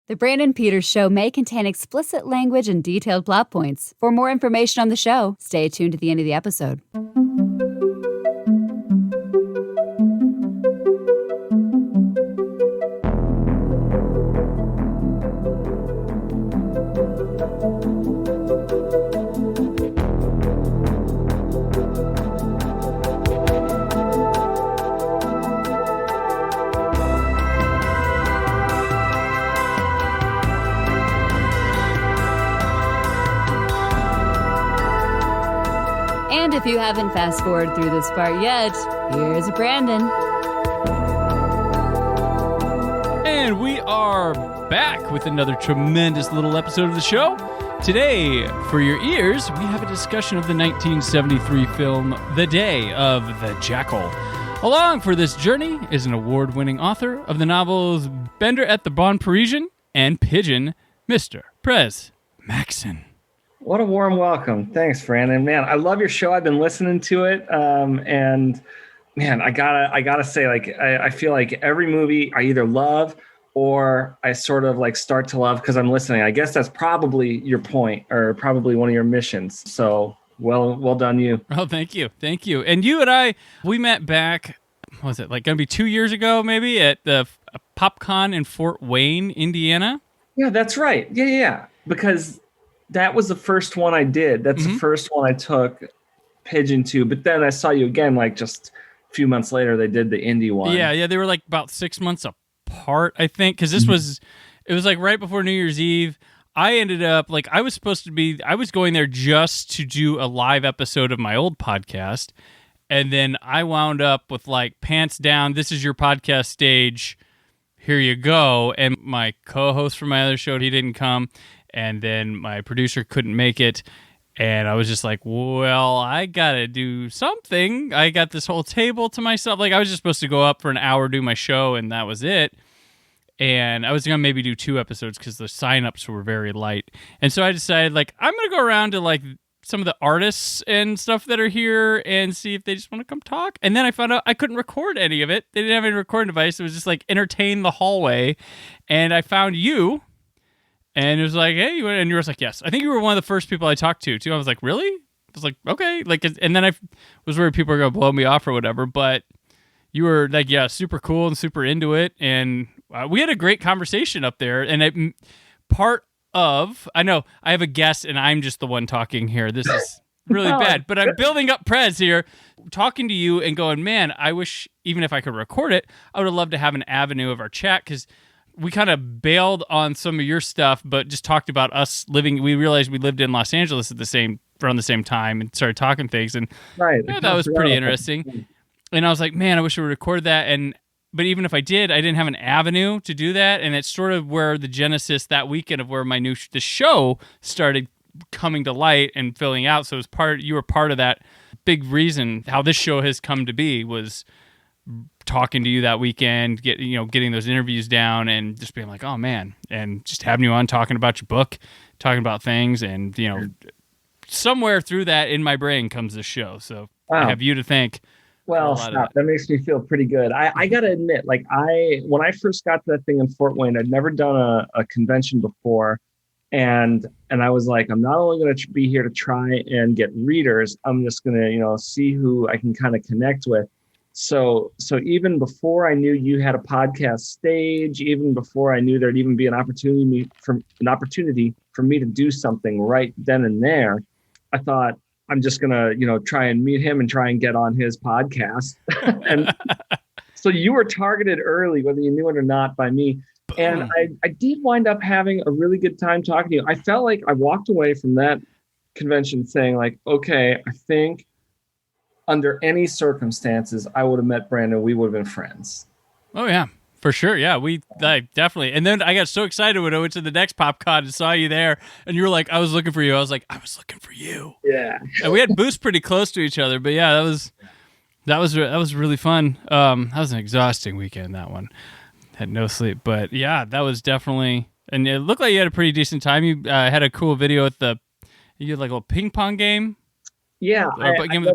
The Brandon Peters Show may contain explicit language and detailed plot points. For more information on the show, stay tuned to the end of the episode. And if you haven't fast forwarded through this part yet, here's Brandon. And we are back with another tremendous little episode of the show. Today, for your ears, we have a discussion of the 1973 film The Day of the Jackal. Along for this journey is an award-winning author of the novels Bender at the Bon Parisian and Pigeon, Mr. Pres Maxson. What a warm welcome. Thanks, Brandon. Man, I love your show. I've been listening to it. And man, I gotta say, like, I feel like every movie I either love or I sort of like start to love because I'm listening. I guess that's probably your point or probably one of your missions. So well done you. Oh, thank you. Thank you. And you and I, we met back, what was it, like going to be 2 years ago maybe at the PopCon in Fort Wayne, Indiana? Yeah, that's right. Yeah. Because that was the first one I did. That's the first one I took Pigeon to. But then I saw you again, like just a few months later, they did the indie one. Yeah. They were like about 6 months apart, I think. Because it was like right before New Year's Eve. I ended up, like, I was going there just to do a live episode of my old podcast. And then I wound up with like pants down. This is your podcast stage. Here you go. And my co-host from my other show, he didn't come. And then my producer couldn't make it. And I was just like, well, I got to do something. I got this whole table to myself. Like, I was just supposed to go up for an hour, do my show, and that was it. And I was going to maybe do 2 episodes because the signups were very light. And so I decided, like, I'm going to go around to, like, some of the artists and stuff that are here and see if they just want to come talk. And then I found out I couldn't record any of it. They didn't have any recording device. It was just, like, entertain the hallway. And I found you. And it was like, hey, and you were like, yes. I think you were one of the first people I talked to, too. I was like, really? I was like, okay. Like, and then I was worried people were going to blow me off or whatever. But you were like, yeah, super cool and super into it. And we had a great conversation up there. And I know I have a guest and I'm just the one talking here. This is really bad. But I'm building up Pres here, talking to you and going, man, I wish even if I could record it, I would have loved to have an avenue of our chat because we kind of bailed on some of your stuff, but just talked about us living. We realized we lived in Los Angeles around the same time and started talking things. And right. Yeah, that was pretty interesting. And I was like, man, I wish I would record that. But even if I did, I didn't have an avenue to do that. And it's sort of where the genesis that weekend of where the show started coming to light and filling out. So you were part of that big reason how this show has come to be was talking to you that weekend, getting those interviews down and just being like, oh man, and just having you on talking about your book, talking about things. And, somewhere through that in my brain comes this show. So wow. I have you to thank. Well, stop. That makes me feel pretty good. I got to admit, like when I first got to that thing in Fort Wayne, I'd never done a convention before. And I was like, I'm not only going to be here to try and get readers, I'm just going to, see who I can kind of connect with. So even before I knew you had a podcast stage, even before I knew there'd even be an opportunity for me to do something right then and there, I thought, I'm just going to, try and meet him and try and get on his podcast. And so you were targeted early, whether you knew it or not, by me. And I did wind up having a really good time talking to you. I felt like I walked away from that convention saying like, okay, I think under any circumstances, I would have met Brandon. We would have been friends. Oh, yeah. For sure, yeah, definitely. And then I got so excited when I went to the next PopCon and saw you there, and you were like, I was looking for you. I was like, I was looking for you. Yeah. And we had booths pretty close to each other, but yeah, that was really fun. That was an exhausting weekend, that one. Had no sleep, but yeah, that was definitely, and it looked like you had a pretty decent time. You had a cool video at you had like a little ping pong game. Yeah, that's like a little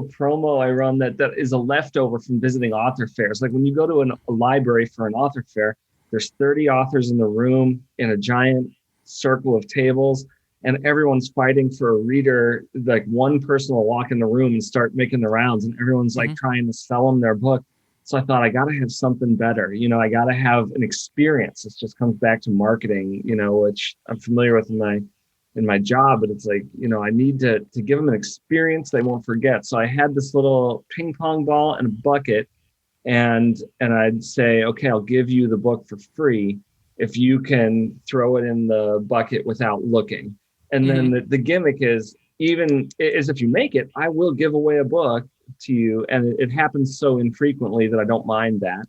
promo I run that is a leftover from visiting author fairs. Like when you go to a library for an author fair, There's 30 authors in the room in a giant circle of tables, and everyone's fighting for a reader. Like one person will walk in the room and start making the rounds, and everyone's like trying to sell them their book. So I thought, I got to have something better. I got to have an experience. This just comes back to marketing, which I'm familiar with in my job, but it's like, I need to give them an experience they won't forget. So I had this little ping pong ball and a bucket, and I'd say, okay, I'll give you the book for free if you can throw it in the bucket without looking. And then the gimmick is, even is if you make it, I will give away a book to you. And it happens so infrequently that I don't mind that.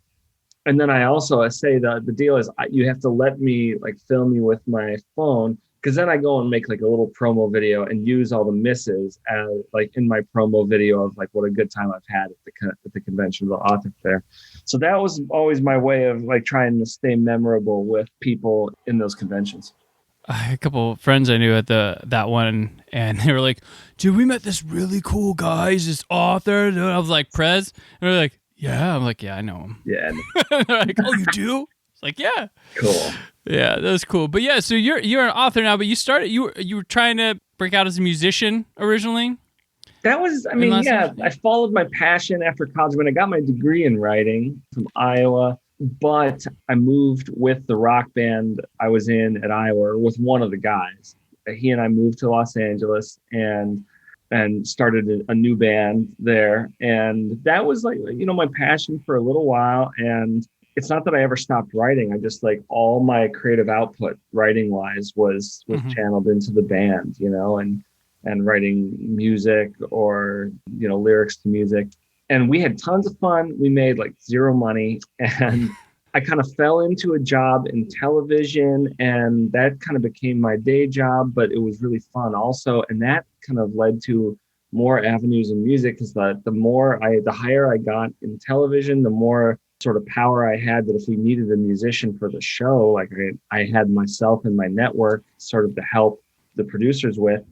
And then I say the deal is you have to let me like film you with my phone, because then I go and make like a little promo video and use all the misses as like in my promo video of like what a good time I've had at the convention, the author fair. So that was always my way of like trying to stay memorable with people in those conventions. I had a couple of friends I knew at that one, and they were like, dude, we met this really cool guy. He's this author. And I was like, Pres? And they're like, yeah. I'm like, yeah, I know him. Yeah. They're like, oh, you do? It's like, yeah. Cool. Yeah, that was cool. But yeah, so you're an author now, but you were trying to break out as a musician originally? That was, I followed my passion after college when I got my degree in writing from Iowa. But I moved with the rock band I was in at Iowa, with one of the guys. He and I moved to Los Angeles and started a new band there. And that was like, my passion for a little while. And it's not that I ever stopped writing. I just like all my creative output writing wise was channeled into the band, and writing music or, lyrics to music. And we had tons of fun. We made like zero money, and I kind of fell into a job in television, and that kind of became my day job, but it was really fun also. And that kind of led to more avenues in music, because the higher I got in television, the more sort of power I had that if we needed a musician for the show, like I had myself and my network sort of to help the producers with.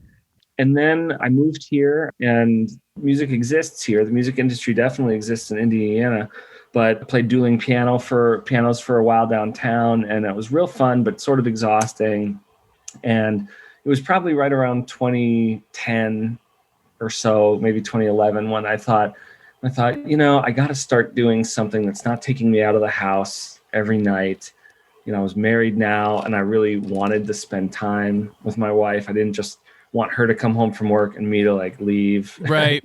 And then I moved here, and music exists here. The music industry definitely exists in Indiana, but I played dueling pianos for a while downtown, and it was real fun, but sort of exhausting. And it was probably right around 2010 or so, maybe 2011, when I thought, I got to start doing something that's not taking me out of the house every night. I was married now, and I really wanted to spend time with my wife. I didn't just want her to come home from work and me to like leave. Right.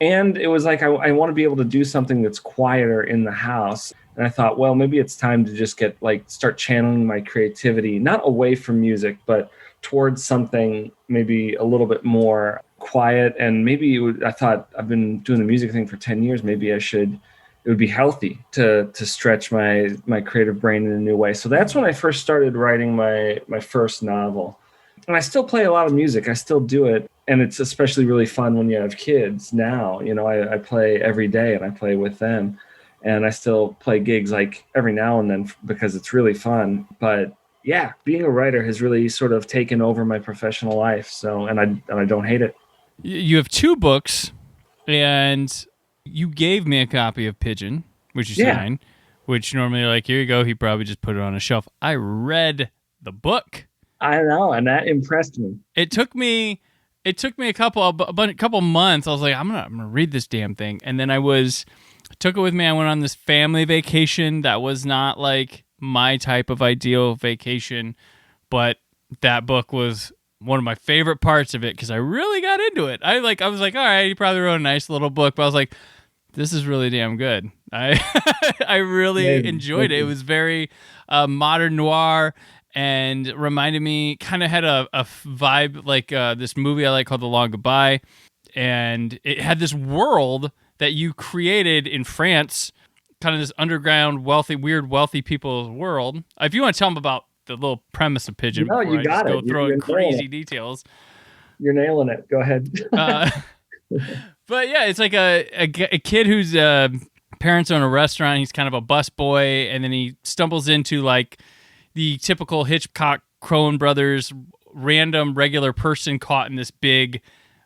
And it was like, I want to be able to do something that's quieter in the house. And I thought, well, maybe it's time to just start channeling my creativity, not away from music, but towards something maybe a little bit more quiet. And maybe I thought, I've been doing the music thing for 10 years. Maybe it would be healthy to stretch my creative brain in a new way. So that's when I first started writing my first novel. And I still play a lot of music. I still do it. And it's especially really fun when you have kids now. I play every day, and I play with them. And I still play gigs like every now and then because it's really fun. But yeah, being a writer has really sort of taken over my professional life. So, and I don't hate it. You have two books, and you gave me a copy of Pigeon, which you signed, which normally you're like, here you go. He probably just put it on a shelf. I read the book. I know, and that impressed me. It took me a couple months. I was like, I'm gonna read this damn thing, and then I took it with me. I went on this family vacation that was not like my type of ideal vacation, but that book was one of my favorite parts of it because I really got into it. I was like, all right, he probably wrote a nice little book, but I was like, this is really damn good. I really enjoyed it. It was very modern noir. And reminded me, kind of had a vibe like this movie I like called The Long Goodbye. And it had this world that you created in France, kind of this underground, wealthy people's world. If you want to tell them about the little premise of Pigeon before I just go throwing crazy details. You're nailing it. Go ahead. But yeah, it's like a kid whose parents own a restaurant. He's kind of a busboy, and then he stumbles into like the typical Hitchcock, Coen brothers, random regular person caught in this big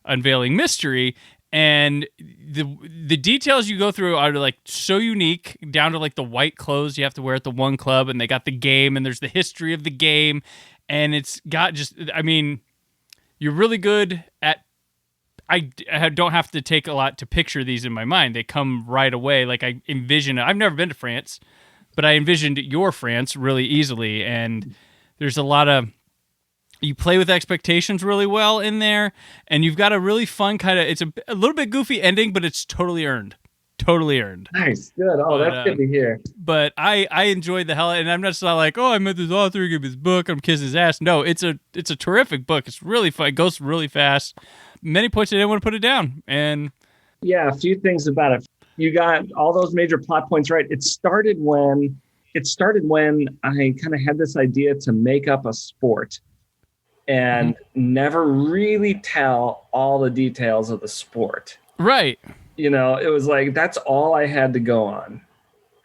unveiling mystery. And the details you go through are like so unique, down to like the white clothes you have to wear at the one club, and they got the game, and there's the history of the game, and it's got just, I mean, you're really good at. I don't have to take a lot to picture these in my mind. They come right away. Like I envision. I've never been to France, but I envisioned your France really easily, and there's a lot of. You play with expectations really well in there, and you've got a really fun kind of, it's a little bit goofy ending, but it's totally earned. Totally earned. Nice. Good. Oh, that's good to hear. But I enjoyed the hell, and I'm not just like, oh, I met this author, give his book, I'm kissing his ass. No, it's a terrific book. It's really fun. It goes really fast. Many points I didn't want to put it down. And yeah, a few things about it. You got all those major plot points right. It started when I kind of had this idea to make up a sport and never really tell all the details of the sport. Right. You know, it was like, that's all I had to go on.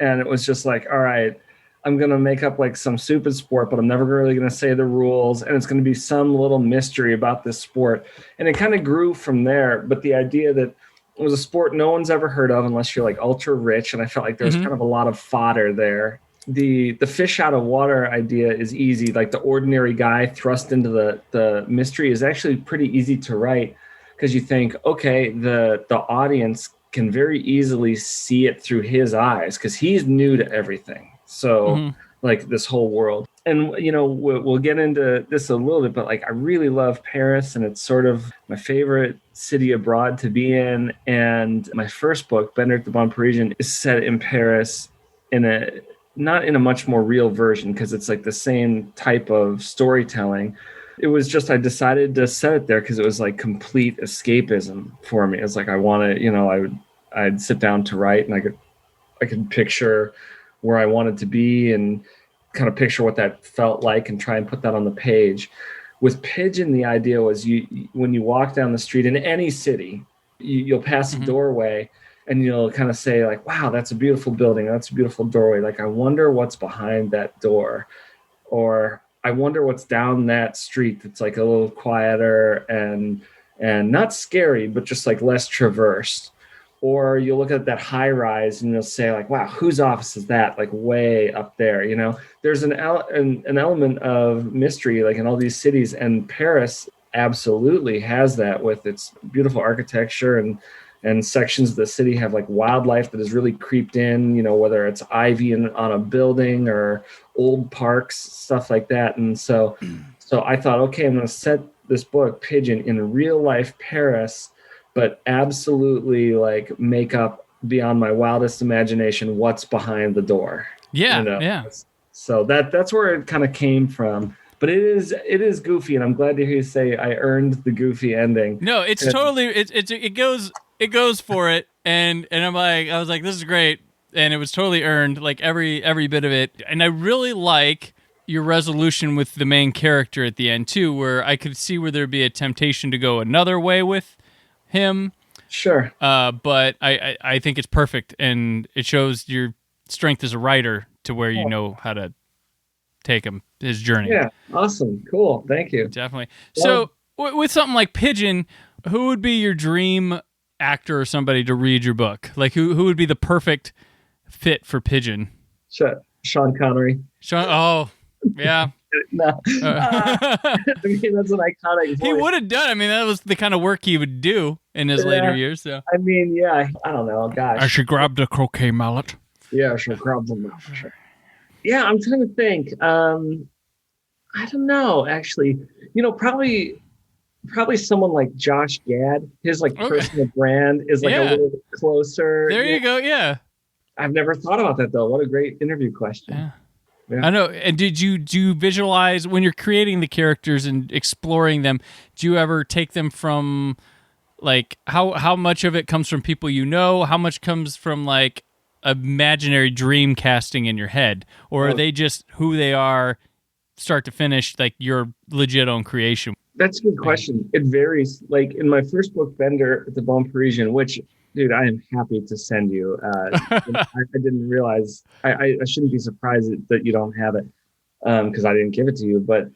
And it was just like, all right, I'm going to make up like some stupid sport, but I'm never really going to say the rules. And it's going to be some little mystery about this sport. And it kind of grew from there. But the idea that it was a sport no one's ever heard of unless you're like ultra rich. And I felt like there was kind of a lot of fodder there. The fish out of water idea is easy. Like the ordinary guy thrust into the mystery is actually pretty easy to write, because you think, okay, the audience can very easily see it through his eyes because he's new to everything. So like this whole world. And, you know, we'll get into this a little bit, but like I really love Paris, and it's sort of my favorite city abroad to be in. And my first book, Bender at the Bon Parisian, is set in Paris not in a much more real version, because it's like the same type of storytelling. It was just, I decided to set it there because it was like complete escapism for me. It's like, I want to, you know, I'd sit down to write, and I could picture where I wanted to be and kind of picture what that felt like and try and put that on the page. With Pigeon, the idea was when you walk down the street in any city, you'll pass a doorway, and you'll kind of say like, wow, that's a beautiful building. That's a beautiful doorway. Like, I wonder what's behind that door, or I wonder what's down that street that's like a little quieter and not scary, but just like less traversed. Or you'll look at that high rise and you'll say like, wow, whose office is that? Like way up there, you know, there's an element of mystery like in all these cities, and Paris absolutely has that with its beautiful architecture, and sections of the city have like wildlife that has really creeped in, you know, whether it's ivy on a building or old parks, stuff like that. And so I thought, okay, I'm going to set this book, Pigeon, in real life Paris, but absolutely like make up beyond my wildest imagination what's behind the door. Yeah, you know? yeah. So that's where it kind of came from. But it is goofy, and I'm glad to hear you say I earned the goofy ending. No, it's totally it goes for it, and I'm like, I was like, this is great, and it was totally earned, like every bit of it. And I really like your resolution with the main character at the end too, where I could see where there'd be a temptation to go another way with him. Sure. But I think it's perfect, and it shows your strength as a writer to where you know how to take his journey. Yeah, awesome, cool, thank you. Definitely. So with something like Pigeon, who would be your dream actor or somebody to read your book? Like who would be the perfect fit for Pigeon? Sean Connery. Oh, yeah. No. I mean, that's an iconic voice. He would have done. I mean, that was the kind of work he would do in his later years. So. I mean, yeah, I don't know, gosh. I should grab the croquet mallet. Yeah, I should grab the mallet. Sure. Yeah, I'm trying to think. I don't know, actually. You know, probably someone like Josh Gad. His like personal brand is like a little bit closer. There you go. Yeah. I've never thought about that though. What a great interview question. Yeah. I know. And do you visualize when you're creating the characters and exploring them? Do you ever take them from like how much of it comes from people you know? How much comes from like imaginary dream casting in your head, or are they just who they are, start to finish, like your legit own creation? That's a good question. It varies. Like in my first book, Bender at the Bon Parisian, which, dude, I am happy to send you. I didn't realize. I shouldn't be surprised that you don't have it. because I didn't give it to you. But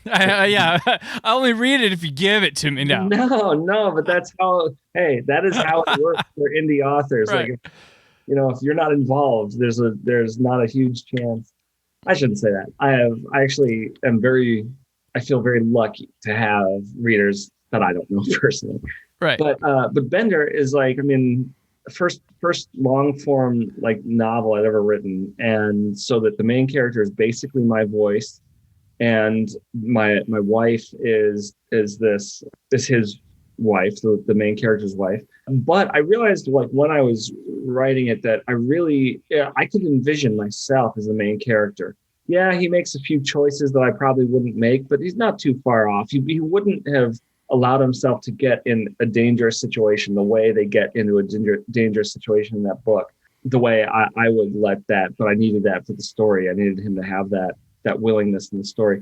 Yeah, I only read it if you give it to me now. no, but that is how it works for indie authors. Right. Like, if you're not involved, there's not a huge chance. I shouldn't say that. I feel very lucky to have readers that I don't know personally. Right. But Bender is like, I mean, first long form like novel I'd ever written, and so that the main character is basically my voice, and my wife is his wife, the main character's wife. But I realized, like, when I was writing it, that I could envision myself as the main character. Yeah, he makes a few choices that I probably wouldn't make, but he's not too far off. He wouldn't have allowed himself to get in a dangerous situation the way they get into a dangerous situation in that book, the way I would let that, but I needed that for the story. I needed him to have that willingness in the story.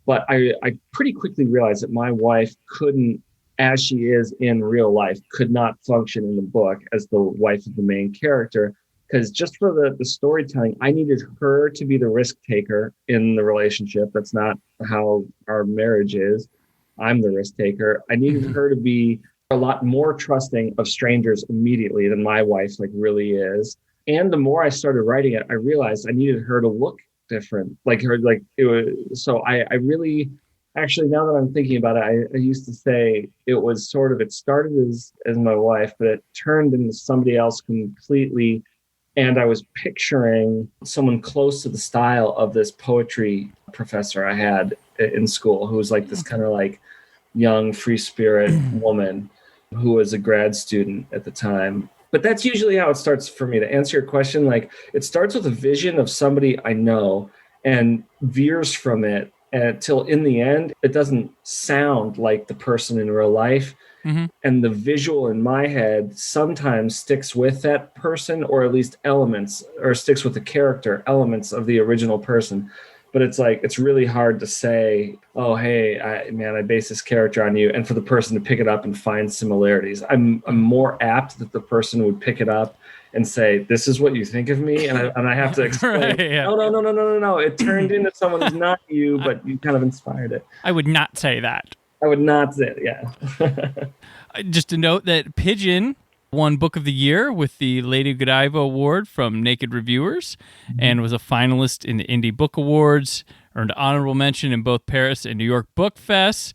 But I pretty quickly realized that my wife couldn't, as she is in real life, could not function in the book as the wife of the main character, because just for the storytelling, I needed her to be the risk taker in the relationship. That's not how our marriage is. I'm the risk taker. I needed her to be a lot more trusting of strangers immediately than my wife really is. And the more I started writing it, I realized I needed her to look different, like her, like it was. So I really, actually, now that I'm thinking about it, I used to say it started as my wife, but it turned into somebody else completely. And I was picturing someone close to the style of this poetry professor I had in school, who was like this kind of like young free spirit woman who was a grad student at the time. But that's usually how it starts for me. To answer your question, like, it starts with a vision of somebody I know and veers from it until in the end, it doesn't sound like the person in real life. Mm-hmm. And the visual in my head sometimes sticks with that person, or at least sticks with the character, elements of the original person. But it's really hard to say, oh, hey, I base this character on you, and for the person to pick it up and find similarities. I'm more apt that the person would pick it up and say, this is what you think of me. And I have to explain, right, yeah. No. It turned into someone who's not you, but you kind of inspired it. I would not say that. I would not say it, yeah. Just to note that Pigeon won Book of the Year with the Lady Godiva Award from Naked Reviewers, and was a finalist in the Indie Book Awards, earned honorable mention in both Paris and New York Book Fests.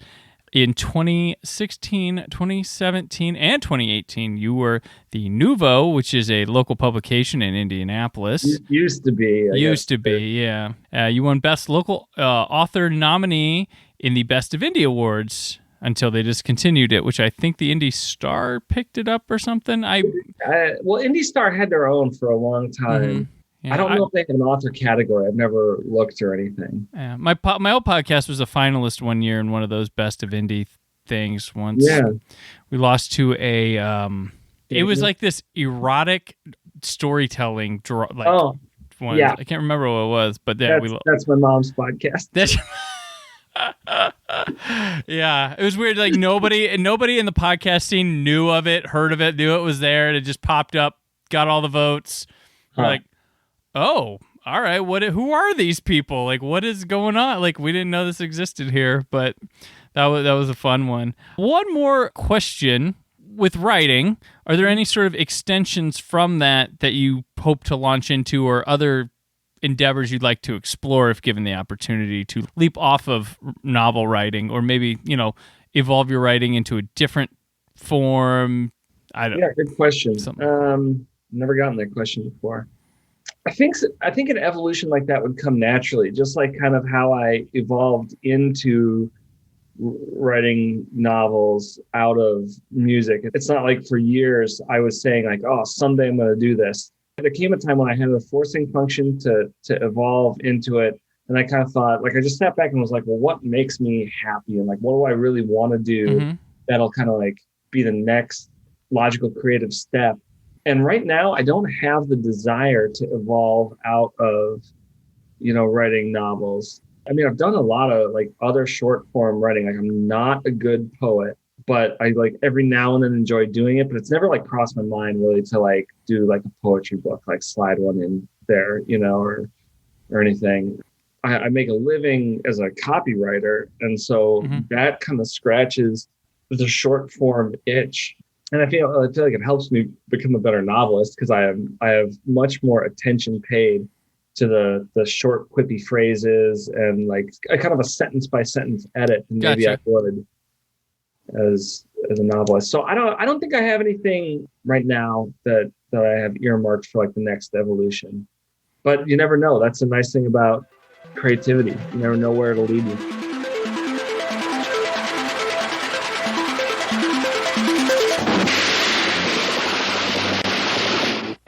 In 2016, 2017, and 2018, you were the Nouveau, which is a local publication in Indianapolis. Used to be, yeah. You won Best Local Author Nominee in the Best of Indie Awards until they discontinued it, which I think the Indie Star picked it up or something. Well, Indie Star had their own for a long time. Mm-hmm. Yeah, I don't know if they have an author category. I've never looked or anything. Yeah, my old podcast was a finalist one year in one of those Best of Indie things once. Yeah. We lost to a... it was like this erotic storytelling one. Yeah. I can't remember what it was, but yeah, that's my mom's podcast. Yeah, it was weird. Like nobody in the podcast scene knew of it, heard of it, knew it was there, and it just popped up, got all the votes. Huh. Like, oh, all right. Who are these people? Like, what is going on? Like, we didn't know this existed here, but that was a fun one. One more question with writing: are there any sort of extensions from that you hope to launch into, or other endeavors you'd like to explore if given the opportunity to leap off of novel writing, or maybe, evolve your writing into a different form? Yeah, good question. Never gotten that question before. I think an evolution like that would come naturally, just like kind of how I evolved into writing novels out of music. It's not like for years I was saying like, oh, someday I'm going to do this. There came a time when I had a forcing function to evolve into it. And I kind of thought, like, I just sat back and was like, well, what makes me happy? And like, what do I really want to do that'll kind of like be the next logical creative step? And right now, I don't have the desire to evolve out of, writing novels. I mean, I've done a lot of like other short form writing. Like, I'm not a good poet, but I like every now and then enjoy doing it. But it's never like crossed my mind really to like do like a poetry book, like slide one in there, or anything. I make a living as a copywriter. And so that kind of scratches the short form itch. And I feel like it helps me become a better novelist because I have much more attention paid to the short quippy phrases and like a kind of a sentence by sentence edit than maybe I would as a novelist. So I don't think I have anything right now that I have earmarked for like the next evolution. But you never know. That's the nice thing about creativity. You never know where it'll lead you.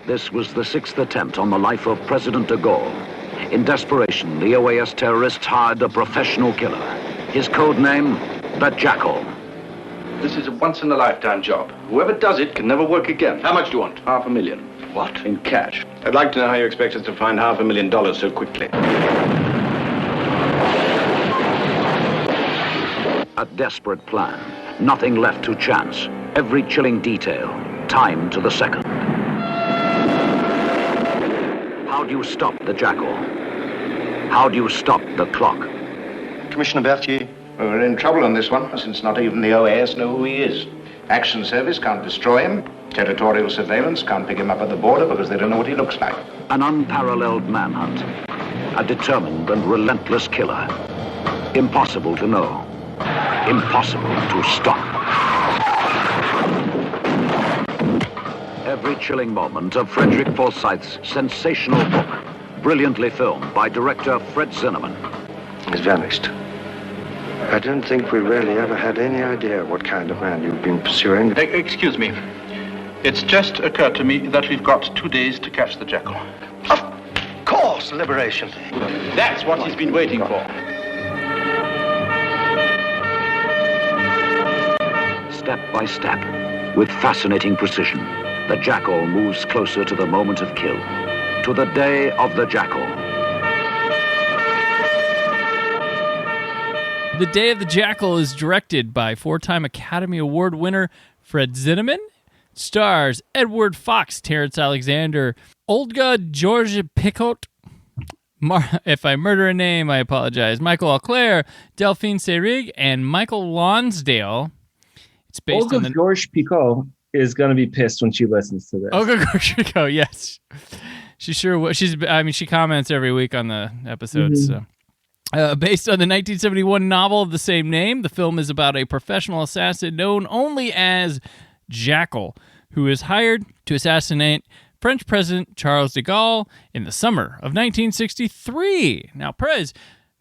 This was the 6th attempt on the life of President de Gaulle. In desperation, the OAS terrorists hired a professional killer. His code name, the Jackal. This is a once-in-a-lifetime job. Whoever does it can never work again. How much do you want? $500,000. What? In cash. I'd like to know how you expect us to find $500,000 so quickly. A desperate plan. Nothing left to chance. Every chilling detail. Time to the second. How do you stop the Jackal? How do you stop the clock? Commissioner Berthier. We're in trouble on this one, since not even the OAS know who he is. Action Service can't destroy him. Territorial surveillance can't pick him up at the border because they don't know what he looks like. An unparalleled manhunt. A determined and relentless killer. Impossible to know. Impossible to stop. Every chilling moment of Frederick Forsyth's sensational book, brilliantly filmed by director Fred Zinnemann. He's vanished. I don't think we really ever had any idea what kind of man you've been pursuing. Excuse me. It's just occurred to me that we've got 2 days to catch the Jackal. Of course, liberation. That's what he's been waiting for. Step by step, with fascinating precision, the Jackal moves closer to the moment of kill, to the day of the Jackal. The Day of the Jackal is directed by 4-time Academy Award winner Fred Zinnemann. It stars Edward Fox, Terrence Alexander, Olga Georgia-Picot. If I murder a name, I apologize. Michael Auclair, Delphine Seyrig, and Michael Lonsdale. It's based Olga on the Georgia-Picot is going to be pissed when she listens to this. Olga Georgia-Picot, yes. She sure will. She comments every week on the episodes, so. Based on the 1971 novel of the same name, the film is about a professional assassin known only as Jackal, who is hired to assassinate French President Charles de Gaulle in the summer of 1963. Now, Prez,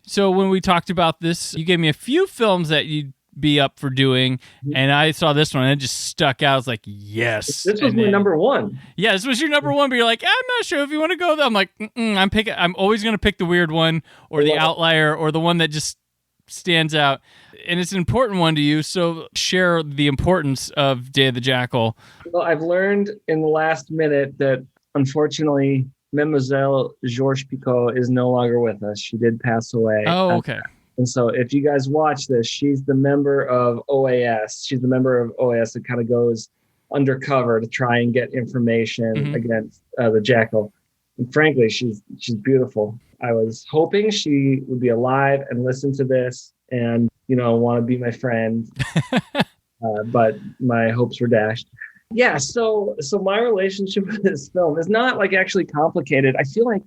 so when we talked about this, you gave me a few films that you'd be up for doing, and I saw this one and it just stuck out. I was like, yes. This was my number one. Yeah, this was your number one, but you're like, I'm not sure if you want to go there. I'm like, I'm always going to pick the weird one or the outlier or the one that just stands out. And it's an important one to you, so share the importance of Day of the Jackal. Well, I've learned in the last minute that, unfortunately, Mademoiselle Georges Picot is no longer with us. She did pass away. Oh, okay. And so if you guys watch this, she's the member of OAS. She's the member of OAS that kind of goes undercover to try and get information against the Jackal. And frankly, she's beautiful. I was hoping she would be alive and listen to this and, want to be my friend. But my hopes were dashed. Yeah, so my relationship with this film is not like actually complicated. I feel like,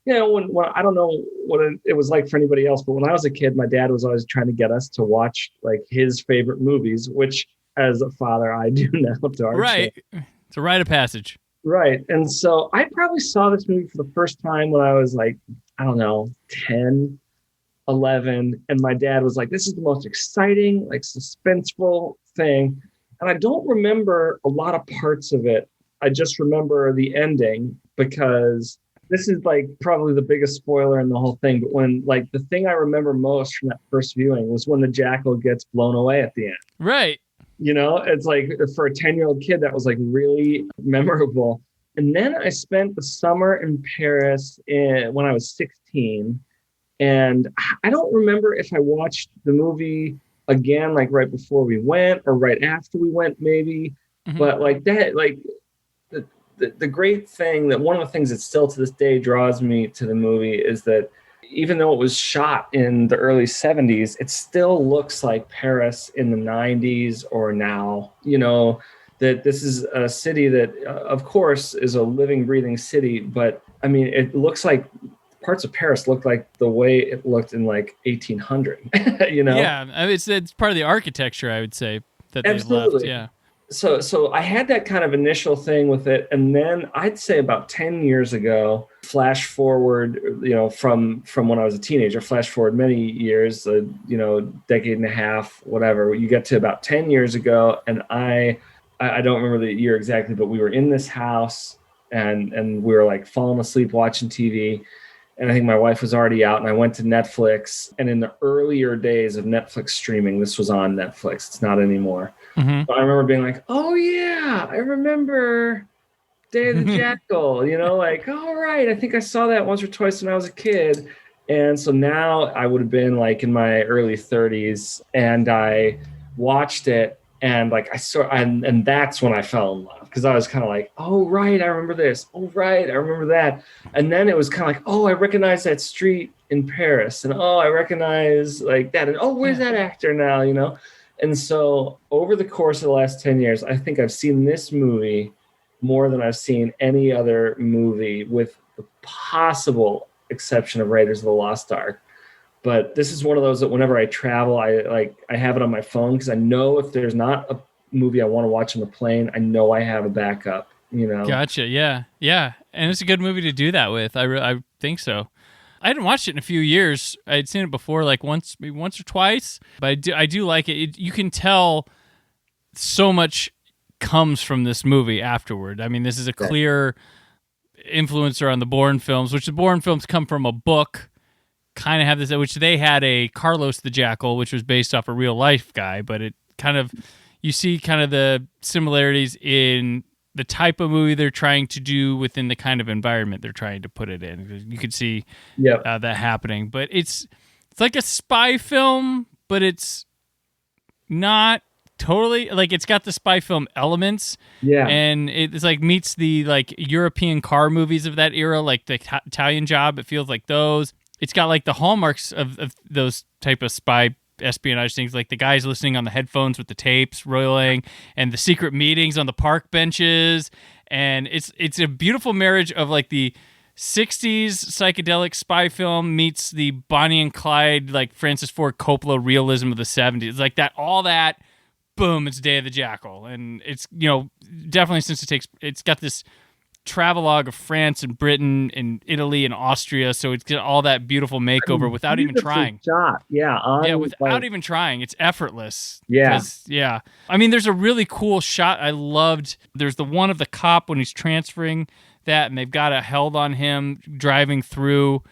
when I don't know what it was like for anybody else, but when I was a kid, my dad was always trying to get us to watch like his favorite movies, which as a father, I do now. Right. It's a rite of passage. Right. And so I probably saw this movie for the first time when I was like, I don't know, 10, 11. And my dad was like, this is the most exciting, like suspenseful thing. And I don't remember a lot of parts of it. I just remember the ending because this is like probably the biggest spoiler in the whole thing. But when like the thing I remember most from that first viewing was when the Jackal gets blown away at the end. Right. It's like for a 10-year-old kid, that was like really memorable. And then I spent the summer in Paris when I was 16. And I don't remember if I watched the movie again, like right before we went or right after we went, maybe. But like that, like the great thing that one of the things that still to this day draws me to the movie is that even though it was shot in the early 70s, it still looks like Paris in the 90s or now. That this is a city that, of course, is a living, breathing city. But I mean, it looks like parts of Paris look like the way it looked in like 1800. Yeah, I mean, it's part of the architecture, I would say, that they left. Yeah. So I had that kind of initial thing with it, and then I'd say about 10 years ago, flash forward, from when I was a teenager, flash forward many years, decade and a half, whatever. You get to about 10 years ago, and I don't remember the year exactly, but we were in this house, and we were like falling asleep watching TV. And I think my wife was already out, and I went to Netflix. And in the earlier days of Netflix streaming, this was on Netflix. It's not anymore. Mm-hmm. So I remember being like, oh, yeah, I remember Day of the Jackal. Like, all right, I think I saw that once or twice when I was a kid. And so now I would have been like in my early 30s, and I watched it. And like I saw, and that's when I fell in love, because I was kind of like, oh right, I remember this. Oh right, I remember that. And then it was kind of like, oh, I recognize that street in Paris, and oh, I recognize like that, and oh, where's that actor now? And so over the course of the last 10 years, I think I've seen this movie more than I've seen any other movie, with the possible exception of Raiders of the Lost Ark. But this is one of those that whenever I travel, I have it on my phone, because I know if there's not a movie I want to watch on the plane, I know I have a backup. Gotcha. Yeah, and it's a good movie to do that with. I think so. I hadn't watched it in a few years. I had seen it before, like maybe once or twice. But I do like it. You can tell so much comes from this movie afterward. I mean, this is a clear influencer on the Bourne films, which the Bourne films come from a book. Kind of have this, which they had a Carlos the Jackal, which was based off a real life guy, but it kind of, you see kind of the similarities in the type of movie they're trying to do within the kind of environment they're trying to put it in. You could see that happening, but it's like a spy film, but it's not totally, like, it's got the spy film elements, and it's like meets the like European car movies of that era, like the Italian Job. It feels like those. It's got like the hallmarks of those type of spy espionage things, like the guys listening on the headphones with the tapes rolling, and the secret meetings on the park benches. And it's a beautiful marriage of like the 60s psychedelic spy film meets the Bonnie and Clyde, like Francis Ford Coppola realism of the 70s. It's like that, all that, boom, it's Day of the Jackal. And it's, definitely, since it's got this travelogue of France and Britain and Italy and Austria, so it's got all that beautiful makeover without even trying. Shot. Without even trying. It's effortless. Yeah. I mean, there's a really cool shot I loved. There's the one of the cop when he's transferring that, and they've got a held on him driving through,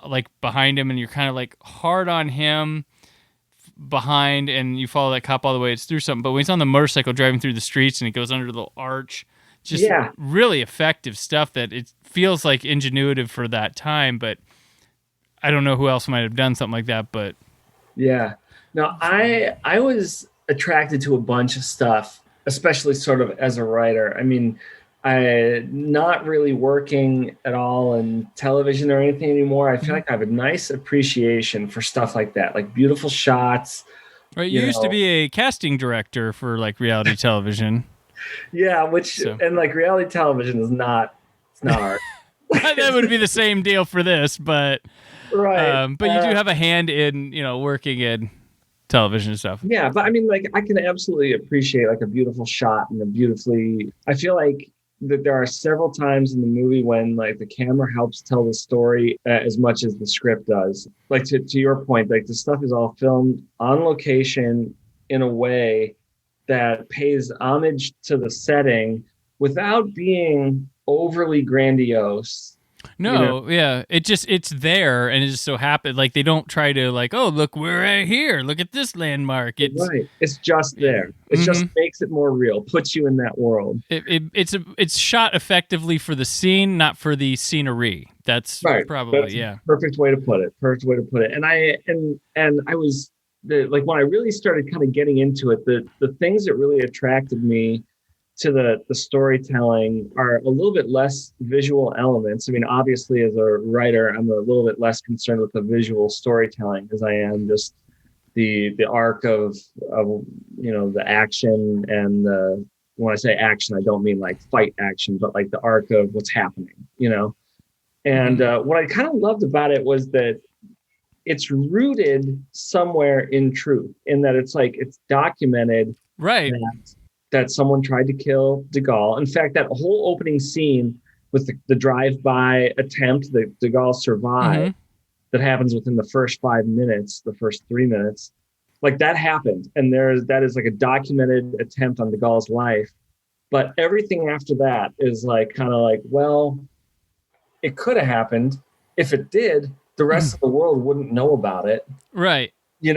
like behind him, and you're kind of like hard on him behind, and you follow that cop all the way. It's through something. But when he's on the motorcycle driving through the streets and he goes under the little arch, just really effective stuff that it feels like ingenuitive for that time, but I don't know who else might have done something like that. But no, I was attracted to a bunch of stuff, especially sort of as a writer. I mean, I not really working at all in television or anything anymore. I feel like I have a nice appreciation for stuff like that, like beautiful shots. Right, you used to be a casting director for like reality television. And like reality television it's not art. That would be the same deal for this, but right. But you do have a hand in, working in television and stuff. Yeah, but I mean, like, I can absolutely appreciate like a beautiful shot and I feel like that there are several times in the movie when like the camera helps tell the story as much as the script does. Like to your point, like the stuff is all filmed on location in a way that pays homage to the setting without being overly grandiose. No, it's there, and it just so happened, like, they don't try to, like, oh, look, we're right here, look at this landmark. It's just there. It just makes it more real, puts you in that world. It's shot effectively for the scene, not for the scenery. That's probably perfect way to put it. And I was like, when I really started kind of getting into it, the things that really attracted me to the storytelling are a little bit less visual elements. I mean, obviously, as a writer, I'm a little bit less concerned with the visual storytelling as I am just the arc of the action and when I say action, I don't mean like fight action, but like the arc of what's happening, And what I kind of loved about it was that it's rooted somewhere in truth, in that it's documented, right, that someone tried to kill de Gaulle. In fact, that whole opening scene with the drive-by attempt that de Gaulle survived, that happens within the first 5 minutes, the first 3 minutes, like that happened. And that is like a documented attempt on de Gaulle's life. But everything after that is like, kind of like, well, it could have happened. If it did, the rest of the world wouldn't know about it. Right. Yeah,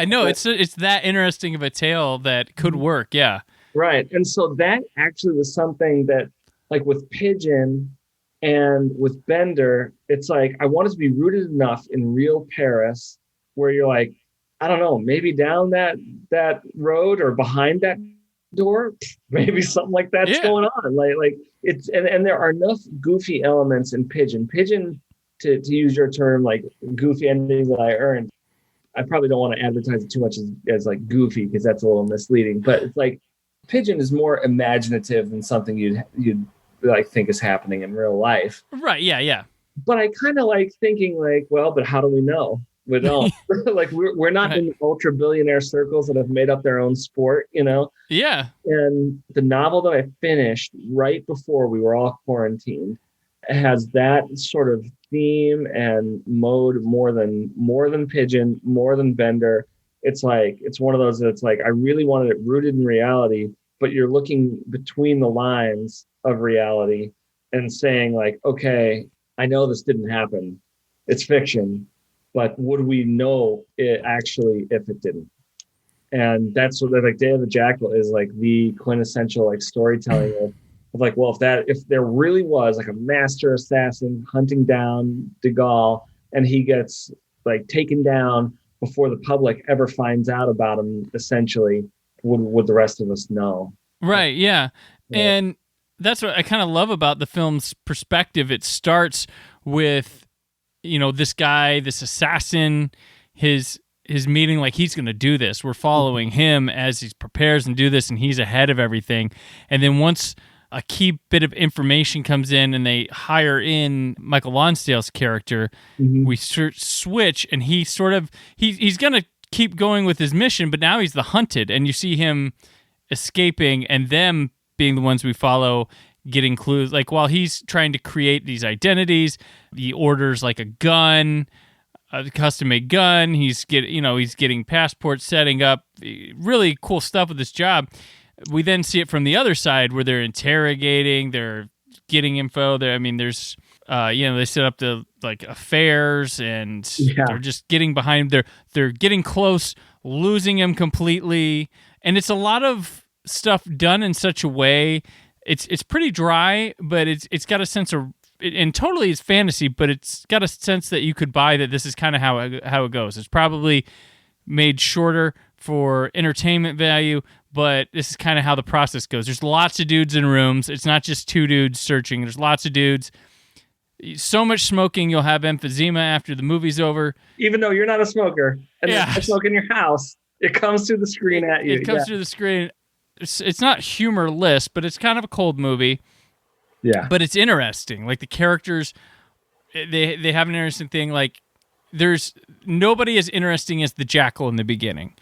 no, it's that interesting of a tale that could work. Yeah. Right. And so that actually was something that, like with Pigeon and with Bender, it's like I wanted to be rooted enough in real Paris where you're like, I don't know, maybe down that road or behind that door, maybe something like that's going on. Like it's and there are enough goofy elements in Pigeon. Pigeon, to use your term, like goofy endings that I earned. I probably don't want to advertise it too much as like goofy, because that's a little misleading. But it's like Pigeon is more imaginative than something you'd like think is happening in real life. Right. Yeah. Yeah. But I kind of like thinking like, well, but how do we know? We don't. Like we're not in ultra billionaire circles that have made up their own sport, Yeah. And the novel that I finished right before we were all quarantined has that sort of theme and mode more than Pigeon, more than Bender. It's like, it's one of those that's like, I really wanted it rooted in reality, but you're looking between the lines of reality and saying like, okay, I know this didn't happen. It's fiction, but would we know it actually if it didn't? And that's what like Day of the Jackal is like the quintessential like storytelling of like, well, if there really was like a master assassin hunting down de Gaulle and he gets like taken down before the public ever finds out about him, essentially, would the rest of us know? Right. Yeah. And that's what I kind of love about the film's perspective. It starts with, this guy, this assassin, his meeting, like he's going to do this. We're following him as he prepares and do this, and he's ahead of everything. And then once a key bit of information comes in and they hire in Michael Lonsdale's character, we switch, and he's going to keep going with his mission, but now he's the hunted, and you see him escaping and them being the ones we follow, getting clues. Like while he's trying to create these identities, he orders like a gun, a custom-made gun. He's getting passports, setting up really cool stuff with this job. We then see it from the other side where they're interrogating, they're getting info. There's, they set up the like affairs, and they're just getting behind him. They're getting close, losing him completely, and it's a lot of stuff done in such a way. It's pretty dry, but it's got a sense of, and totally it's fantasy, but it's got a sense that you could buy that this is kind of how it goes. It's probably made shorter for entertainment value, but this is kind of how the process goes. There's lots of dudes in rooms. It's not just two dudes searching. There's lots of dudes. So much smoking, you'll have emphysema after the movie's over. Even though you're not a smoker, and there's smoke in your house, it comes through the screen at you. It comes through the screen. It's not humorless, but it's kind of a cold movie. Yeah. But it's interesting. Like the characters, they have an interesting thing. Like there's nobody as interesting as the Jackal in the beginning.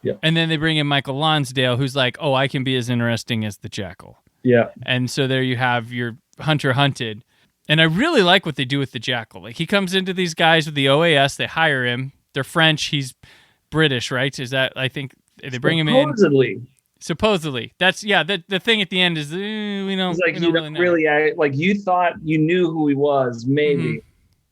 Yeah. And then they bring in Michael Lonsdale, who's like, oh, I can be as interesting as the Jackal. Yeah. And so there you have your hunter hunted. And I really like what they do with the Jackal. Like he comes into these guys with the OAS, they hire him. They're French, he's British, right? Is that, I think they bring him in. Supposedly. That's, the thing at the end is, we don't, it's like, we don't really know. Really, like you thought you knew who he was, maybe,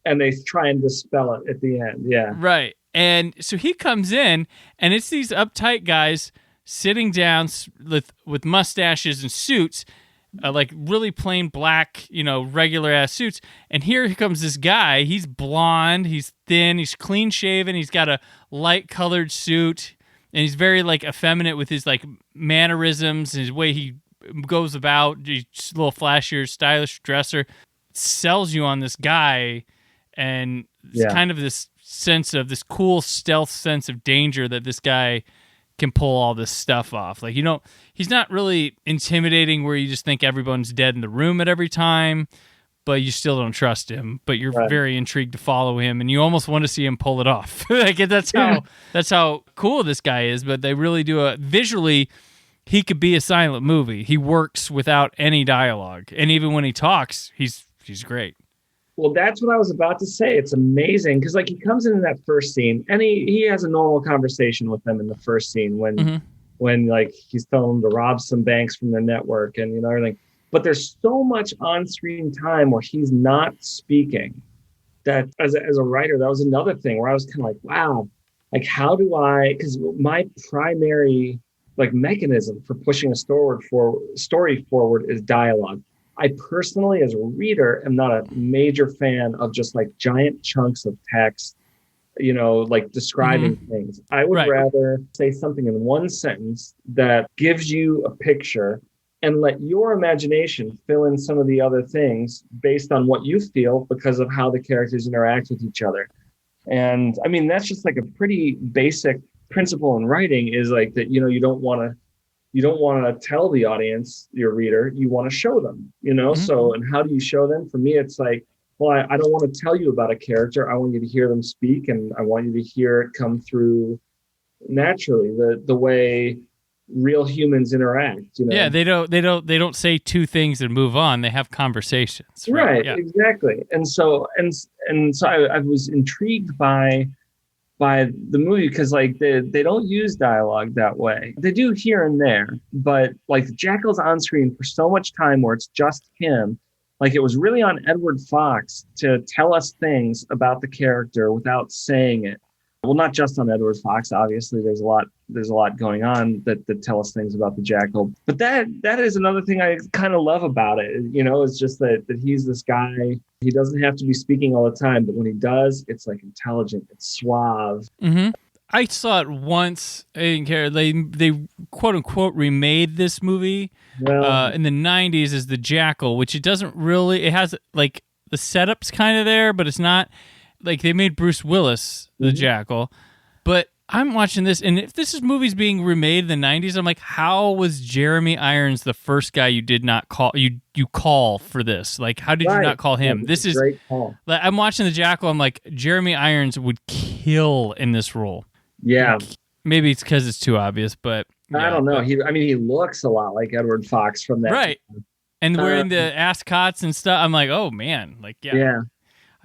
and they try and dispel it at the end. Yeah. Right. And so he comes in, and it's these uptight guys sitting down with mustaches and suits, like really plain black, regular ass suits. And here comes this guy. He's blonde. He's thin. He's clean shaven. He's got a light colored suit, and he's very like effeminate with his like mannerisms and his way he goes about, just a little flashier, stylish dresser, sells you on this guy, and it's kind of this sense of this cool stealth sense of danger that this guy can pull all this stuff off. Like, he's not really intimidating where you just think everyone's dead in the room at every time, but you still don't trust him, but you're very intrigued to follow him, and you almost want to see him pull it off. Like, that's how cool this guy is, but they really do visually, he could be a silent movie. He works without any dialogue, and even when he talks, he's great. Well, that's what I was about to say. It's amazing because, like, he comes in that first scene, and he has a normal conversation with them in the first scene when like he's telling them to rob some banks from their network and everything. But there's so much on-screen time where he's not speaking. That as a writer, that was another thing where I was kind of like, wow, like how do I? Because my primary like mechanism for pushing a story forward is dialogue. I personally, as a reader, am not a major fan of just like giant chunks of text, like describing things. I would rather say something in one sentence that gives you a picture and let your imagination fill in some of the other things based on what you feel because of how the characters interact with each other. And I mean, that's just like a pretty basic principle in writing is like that, you don't want to tell the audience, your reader, you want to show them, So, and how do you show them? For me, it's like, well, I don't want to tell you about a character. I want you to hear them speak, and I want you to hear it come through naturally, the way real humans interact. Yeah, they don't say two things and move on. They have conversations. Right, yeah. Exactly. And so I was intrigued by the movie because like they don't use dialogue that way. They do here and there, but like Jackal's on screen for so much time where it's just him. Like it was really on Edward Fox to tell us things about the character without saying it. Well, not just on Edward Fox. Obviously, there's a lot going on that tell us things about the Jackal. But that is another thing I kind of love about it. It's just that he's this guy. He doesn't have to be speaking all the time, but when he does, it's like intelligent, it's suave. Mm-hmm. I saw it once. I didn't care. They quote unquote remade this movie in the 90s as the Jackal, which it doesn't really. It has like the setup's kind of there, but it's not. Like they made Bruce Willis the Jackal, but I'm watching this, and if this movie's being remade in the 90s, I'm like, how was Jeremy Irons the first guy you did not call you call for this? Like, how did you not call him? Yeah, this is great call. I'm watching the Jackal. I'm like, Jeremy Irons would kill in this role. Yeah, maybe it's because it's too obvious, but I don't know. He looks a lot like Edward Fox from that, right? And wearing the ascots and stuff. I'm like, oh man, like yeah.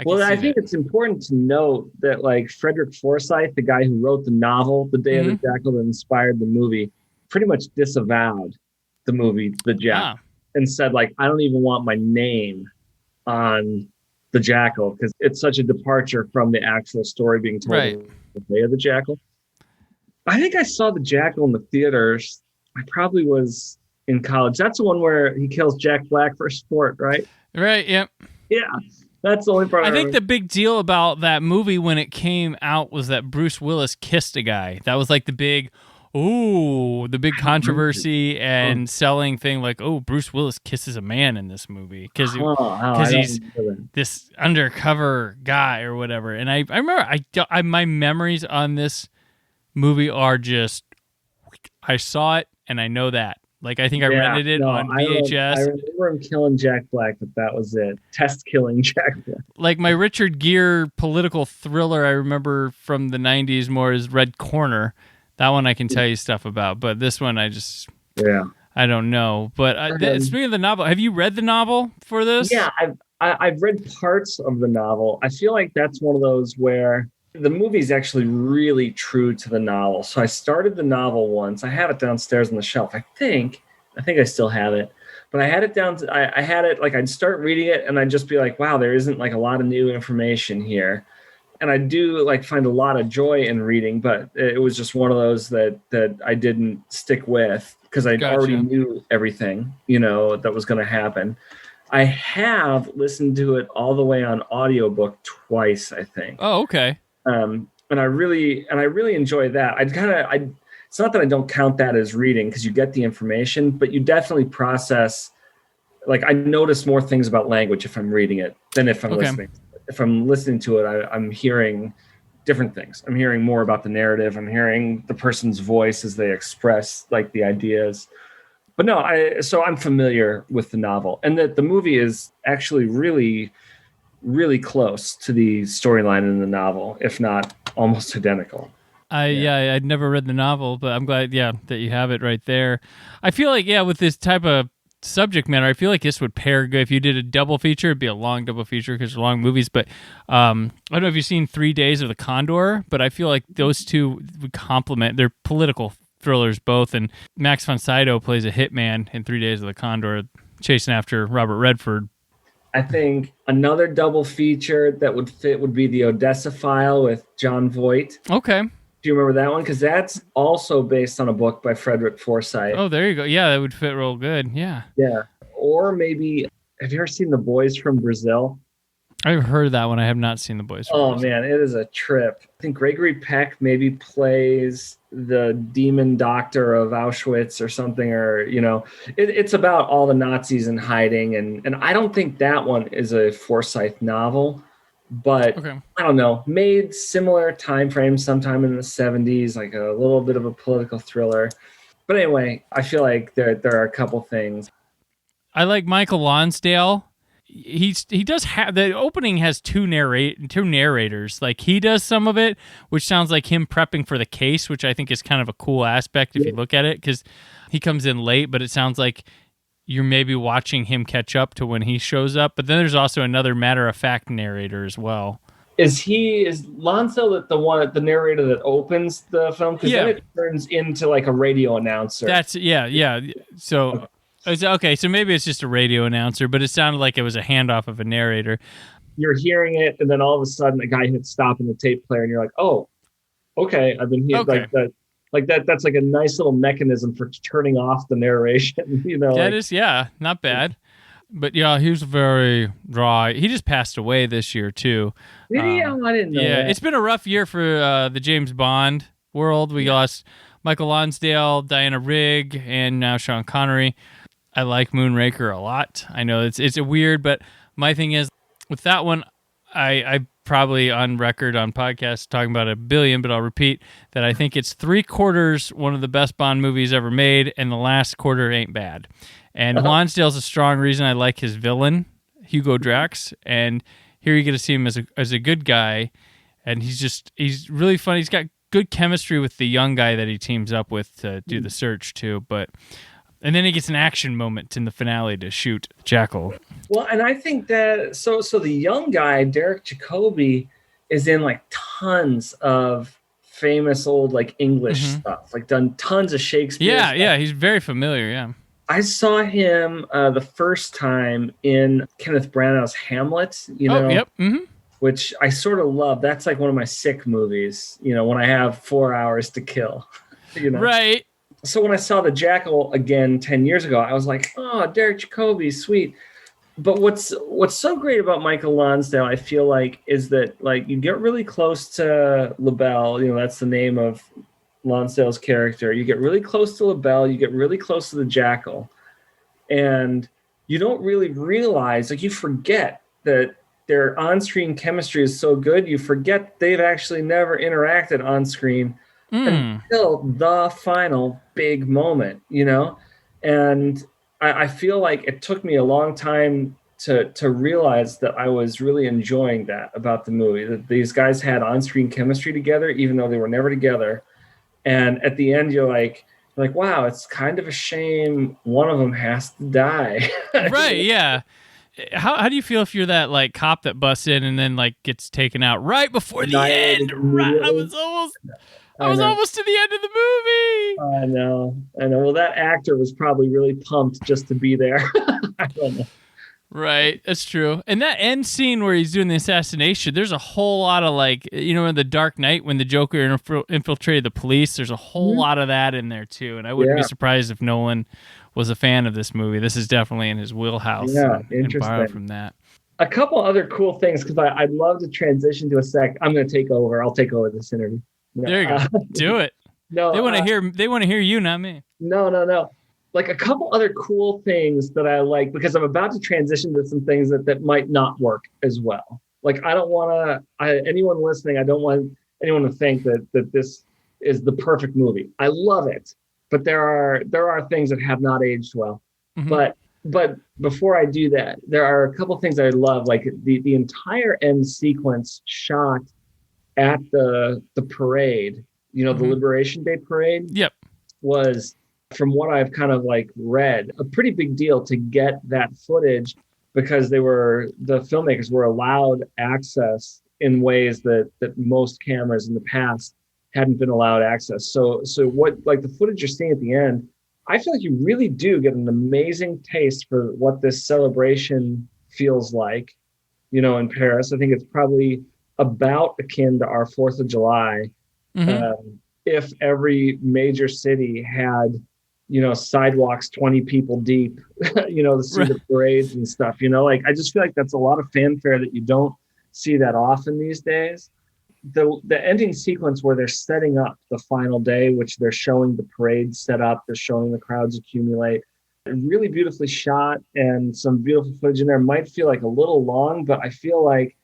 I think it's important to note that like Frederick Forsyth, the guy who wrote the novel, The Day of the Jackal, that inspired the movie, pretty much disavowed the movie, The Jackal, and said like, I don't even want my name on The Jackal because it's such a departure from the actual story being told in The Day of the Jackal. I think I saw The Jackal in the theaters. I probably was in college. That's the one where he kills Jack Black for sport, right? Right, yep. Yeah. That's the only part. I think the big deal about that movie when it came out was that Bruce Willis kissed a guy. That was like the big controversy and selling thing. Like, oh, Bruce Willis kisses a man in this movie because he's this undercover guy or whatever. And I remember my memories on this movie are just I saw it and I know that. Like, I think I rented it on VHS. I remember him killing Jack Black, but that was it. Test killing Jack Black. Like, my Richard Gere political thriller I remember from the 90s more is Red Corner. That one I can tell you stuff about, but this one I just... Yeah. I don't know. But speaking of the novel, have you read the novel for this? Yeah, I've read parts of the novel. I feel like that's one of those where... The movie's actually really true to the novel. So I started the novel once. I have it downstairs on the shelf. I think I still have it. But I had it I had it like I'd start reading it and I'd just be like, wow, there isn't like a lot of new information here. And I do like find a lot of joy in reading, but it was just one of those that I didn't stick with because I already knew everything, that was going to happen. I have listened to it all the way on audiobook twice, I think. Oh, okay. And I really enjoy that. it's not that I don't count that as reading because you get the information, but you definitely process. Like I notice more things about language if I'm reading it than if I'm listening. If I'm listening to it, I'm hearing different things. I'm hearing more about the narrative. I'm hearing the person's voice as they express like the ideas. But no, so I'm familiar with the novel, and that the movie is actually really, really close to the storyline in the novel, if not almost identical. I'd never read the novel, but I'm glad, that you have it right there. I feel like, with this type of subject matter, I feel like this would pair good. If you did a double feature, it'd be a long double feature because they're long movies. But I don't know if you've seen 3 Days of the Condor, but I feel like those two would complement. They're political thrillers both, and Max von Sydow plays a hitman in 3 Days of the Condor, chasing after Robert Redford. I think another double feature that would fit would be the Odessa File with Jon Voight. Okay. Do you remember that one? Because that's also based on a book by Frederick Forsyth. Oh, there you go. Yeah, that would fit real good. Yeah. Yeah. Or maybe, have you ever seen The Boys from Brazil? I've heard that one. I have not seen The Boys from Brazil. Man, it is a trip. I think Gregory Peck maybe plays the demon doctor of Auschwitz or something, or, it's about all the Nazis in hiding. And I don't think that one is a Forsyth novel. But I don't know, made similar time frames sometime in the 70s, like a little bit of a political thriller. But anyway, I feel like there are a couple things. I like Michael Lonsdale. He does have, the opening has two narrators. Like he does some of it, which sounds like him prepping for the case, which I think is kind of a cool aspect if you look at it, because he comes in late, but it sounds like you're maybe watching him catch up to when he shows up. But then there's also another matter-of-fact narrator as well. Is Lonsdale the narrator that opens the film? Because then it turns into like a radio announcer. So, so maybe it's just a radio announcer, but it sounded like it was a handoff of a narrator. You're hearing it, and then all of a sudden a guy hits stop on the tape player, and you're like, oh, okay, I've been here. Okay. Like that. That's like a nice little mechanism for turning off the narration. That is, not bad. But he was very dry. He just passed away this year too. I didn't know. Yeah, that. It's been a rough year for the James Bond world. We lost Michael Lonsdale, Diana Rigg, and now Sean Connery. I like Moonraker a lot. I know it's a weird, but my thing is with that one, I probably on record on podcasts talking about a billion, but I'll repeat that I think it's 3/4 one of the best Bond movies ever made, and the last quarter ain't bad. And Lonsdale's a strong reason I like his villain, Hugo Drax, and here you get to see him as a good guy, and he's really funny. He's got good chemistry with the young guy that he teams up with to do the search too, and then he gets an action moment in the finale to shoot Jackal. Well, and I think that so the young guy, Derek Jacobi, is in like tons of famous old like English stuff, like done tons of Shakespeare stuff. Yeah, he's very familiar, yeah. I saw him the first time in Kenneth Branagh's Hamlet, which I sort of love. That's like one of my sick movies, when I have 4 hours to kill. Right. So when I saw The Jackal again 10 years ago, I was like, oh, Derek Jacobi, sweet. But what's so great about Michael Lonsdale, I feel like, is that like you get really close to LaBelle, that's the name of Lonsdale's character. You get really close to LaBelle, you get really close to the Jackal, and you don't really realize, like you forget that their on-screen chemistry is so good, you forget they've actually never interacted on-screen until the final big moment, and I feel like it took me a long time to realize that I was really enjoying that about the movie, that these guys had on-screen chemistry together, even though they were never together. And at the end, you're like, wow, it's kind of a shame one of them has to die. Right, yeah. How do you feel if you're that like cop that busts in and then like gets taken out right before the end? Right, I was almost to the end of the movie. I know. Well, that actor was probably really pumped just to be there. I don't know. Right, that's true. And that end scene where he's doing the assassination, there's a whole lot of like, in The Dark Knight when the Joker infiltrated the police, there's a whole lot of that in there too. And I wouldn't be surprised if Nolan was a fan of this movie. This is definitely in his wheelhouse. Yeah, and borrow from that. A couple other cool things, because I'd love to transition to a sec. I'm going to take over. I'll take over this interview. There you go. Do it. No, They want to hear you, not me. No. Like a couple other cool things that I like, because I'm about to transition to some things that might not work as well. Like I don't want to, anyone listening, I don't want anyone to think that this is the perfect movie. I love it, but there are things that have not aged well. Mm-hmm. But before I do that, there are a couple things I love, like the entire end sequence shot at the parade, the Liberation Day parade. Yep. Was, from what I've kind of like read, a pretty big deal to get that footage, because the filmmakers were allowed access in ways that most cameras in the past hadn't been allowed access. So what, like the footage you're seeing at the end, I feel like you really do get an amazing taste for what this celebration feels like, in Paris. I think it's probably about akin to our 4th of July. If every major city had, sidewalks 20 people deep, to see the parades and stuff, like, I just feel like that's a lot of fanfare that you don't see that often these days. The ending sequence where they're setting up the final day, which they're showing the parade set up, they're showing the crowds accumulate, really beautifully shot, and some beautiful footage in there. Might feel like a little long, but I feel like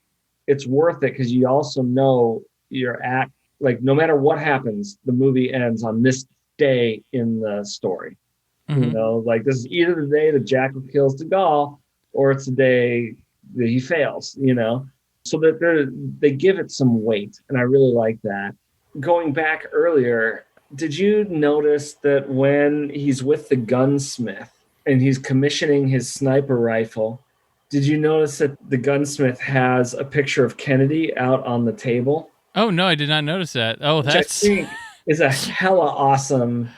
it's worth it, because you also know you're at, like, no matter what happens, the movie ends on this day in the story. Like, this is either the day that Jackal kills de Gaulle, or it's the day that he fails, so that they give it some weight. And I really like that. Going back earlier, did you notice that when he's with the gunsmith and he's commissioning his sniper rifle, did you notice that the gunsmith has a picture of Kennedy out on the table? Oh, no, I did not notice that. Oh, that's... Which I think is a hella awesome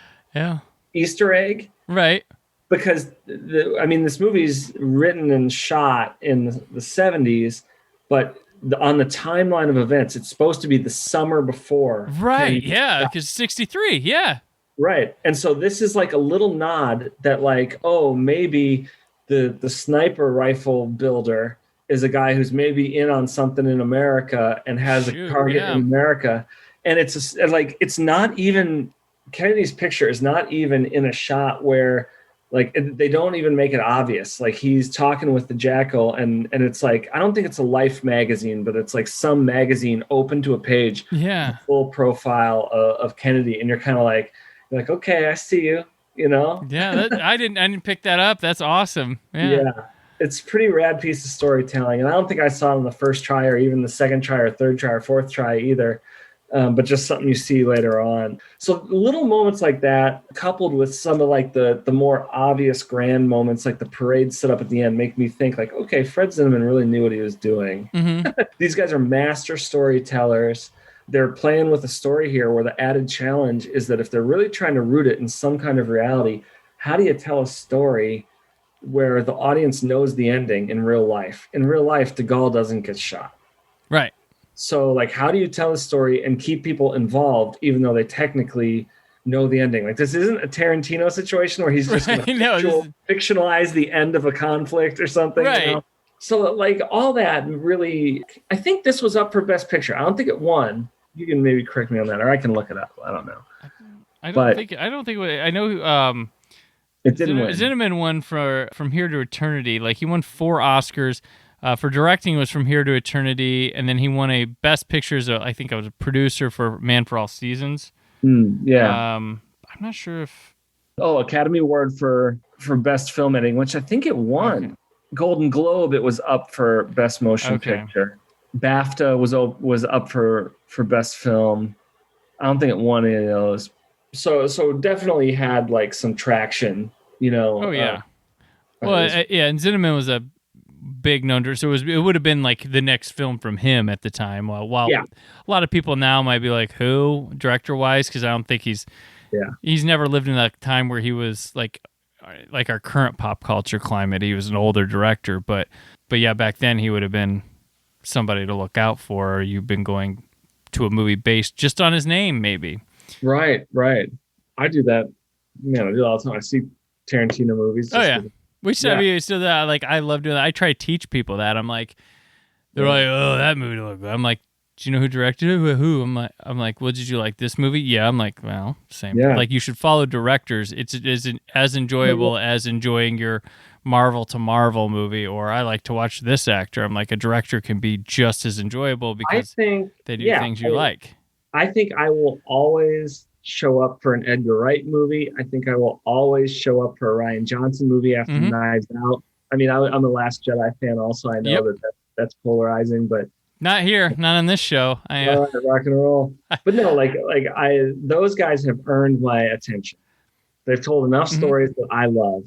Easter egg. Right. Because, this movie's written and shot in the 70s, but on the timeline of events, it's supposed to be the summer before. Right, yeah, because 63, yeah. Right. And so this is like a little nod that, like, oh, maybe the sniper rifle builder is a guy who's maybe in on something in America and has a target in America. And it's not even, Kennedy's picture is not even in a shot where, like, they don't even make it obvious. Like, he's talking with the Jackal, and it's like, I don't think it's a Life magazine, but it's like some magazine open to a page, full profile of Kennedy, and you're kind of like, okay, I see you, Yeah, I didn't pick that up. That's awesome. Yeah, it's a pretty rad piece of storytelling, and I don't think I saw it on the first try, or even the second try, or third try, or fourth try either. But just something you see later on. So little moments like that, coupled with some of like the more obvious grand moments, like the parade set up at the end, make me think like, okay, Fred Zinnemann really knew what he was doing. These guys are master storytellers. They're playing with a story here where the added challenge is that if they're really trying to root it in some kind of reality, how do you tell a story where the audience knows the ending in real life? In real life, de Gaulle doesn't get shot. Right. So, like, how do you tell a story and keep people involved, even though they technically know the ending? Like, this isn't a Tarantino situation where he's just going to fictionalize the end of a conflict or something. Right. So, like, all that really, I think this was up for Best Picture. I don't think it won. You can maybe correct me on that, or I can look it up. I don't know. I know. It didn't win. Zinnemann won for From Here to Eternity. Like, he won 4 Oscars. For directing was From Here to Eternity, and then he won a Best Pictures. I think I was a producer for Man for All Seasons. I'm not sure if. Oh, Academy Award for Best Film Editing, which I think it won. Okay. Golden Globe, it was up for Best Motion Picture. BAFTA was up for Best Film. I don't think it won any of those. So definitely had like some traction, Oh yeah. And Zinnemann was a big known, so it would have been like the next film from him at the time. While a lot of people now might be like, who, director wise, because I don't think he's never lived in that time where he was like our current pop culture climate. He was an older director, but yeah, back then he would have been somebody to look out for. Or you've been going to a movie based just on his name, maybe. Right. I do that. Man, I do it all the time. I see Tarantino movies. So that, like, I love doing that. I try to teach people that. I'm like, they're like, oh, that movie looked good. I'm like, do you know who directed it? Who? I'm like, well, did you like this movie? Yeah. I'm like, well, same. Yeah. Like, you should follow directors. It isn't as enjoyable as enjoying your Marvel to Marvel movie, or I like to watch this actor. I'm like, a director can be just as enjoyable because they do things you like. I think I will always show up for an Edgar Wright movie. I think I will always show up for a Rian Johnson movie after Knives Out. I mean, I'm a Last Jedi fan also. I know that's polarizing, but not here, not on this show. rock and roll. But no, those guys have earned my attention. They've told enough stories that I love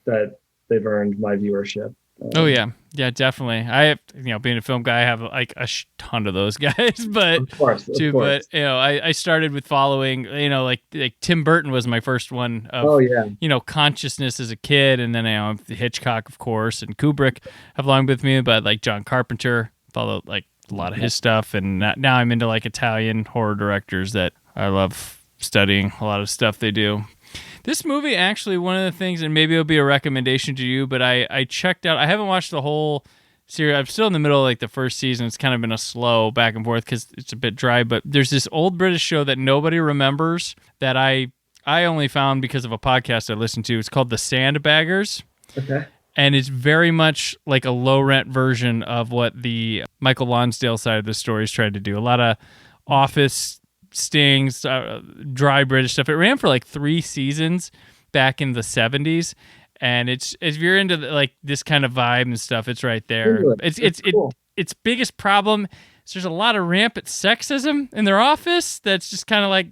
that they've earned my viewership. Oh yeah, definitely. I have, being a film guy, I have like a ton of those guys. But of course. But I started with following, like Tim Burton was my first one of, consciousness as a kid, and then Hitchcock, of course, and Kubrick have long been with me. But like John Carpenter, followed like a lot of his stuff, and now I'm into like Italian horror directors that I love studying a lot of stuff they do. This movie, actually, one of the things, and maybe it'll be a recommendation to you, but I checked out, I haven't watched the whole series. I'm still in the middle of like the first season. It's kind of been a slow back and forth because it's a bit dry, but there's this old British show that nobody remembers that I only found because of a podcast I listened to. It's called The Sandbaggers. Okay. And it's very much like a low-rent version of what the Michael Lonsdale side of the story is trying to do. A lot of office stings, dry British stuff. It ran for like 3 seasons back in the 70s, and it's, if you're into like this kind of vibe and stuff, it's right there. It's cool. Its biggest problem is there's a lot of rampant sexism in their office. That's just kind of like,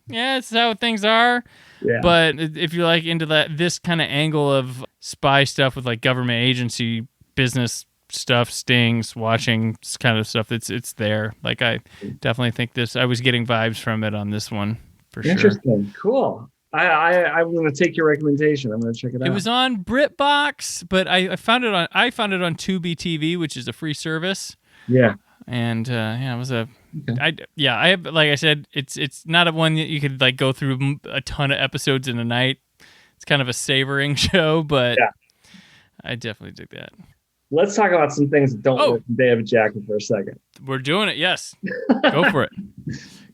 it's how things are. Yeah. But if you're like into this kind of angle of spy stuff with like government agency business stuff, stings, watching kind of stuff, it's there. Like, I definitely think I was getting vibes from it on this one for sure. Interesting. Cool. I'm going to take your recommendation. I'm going to check it out. It was on BritBox, but I found it on Tubi TV, which is a free service. Yeah. And it was I have, like I said, it's not a one that you could like go through a ton of episodes in a night. It's kind of a savoring show, but I definitely dig that. Let's talk about some things that don't work in Day of a Jackal for a second. We're doing it, yes. Go for it.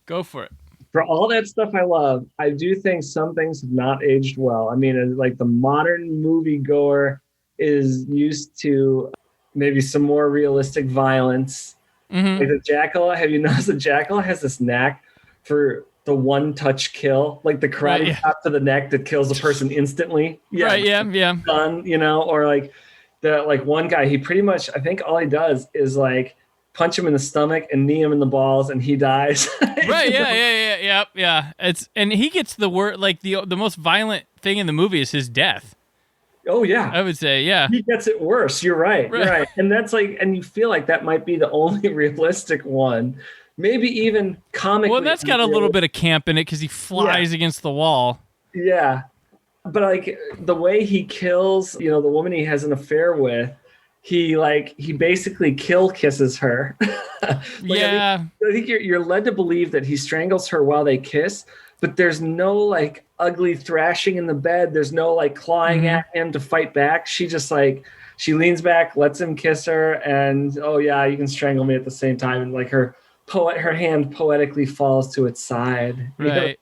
Go for it. For all that stuff I love, I do think some things have not aged well. I mean, like the modern moviegoer is used to maybe some more realistic violence. Mm-hmm. Like the Jackal, have you noticed the Jackal has this knack for the one-touch kill, like the karate chop to the neck that kills a person instantly? Yeah, right, yeah. Done, or like one guy, he pretty much, I think all he does is like punch him in the stomach and knee him in the balls and he dies. Right, yeah. And he gets the word, like the most violent thing in the movie is his death. Oh yeah. I would say, yeah. He gets it worse. You're right. You're right. And that's like, and you feel like that might be the only realistic one. Maybe even comically. Well, that's got a little bit of camp in it because he flies against the wall. Yeah. But like the way he kills, the woman he has an affair with, he basically kill kisses her. I think you're led to believe that he strangles her while they kiss, but there's no like ugly thrashing in the bed. There's no like clawing at him to fight back. She just like, she leans back, lets him kiss her, and you can strangle me at the same time. And like her hand poetically falls to its side. Right.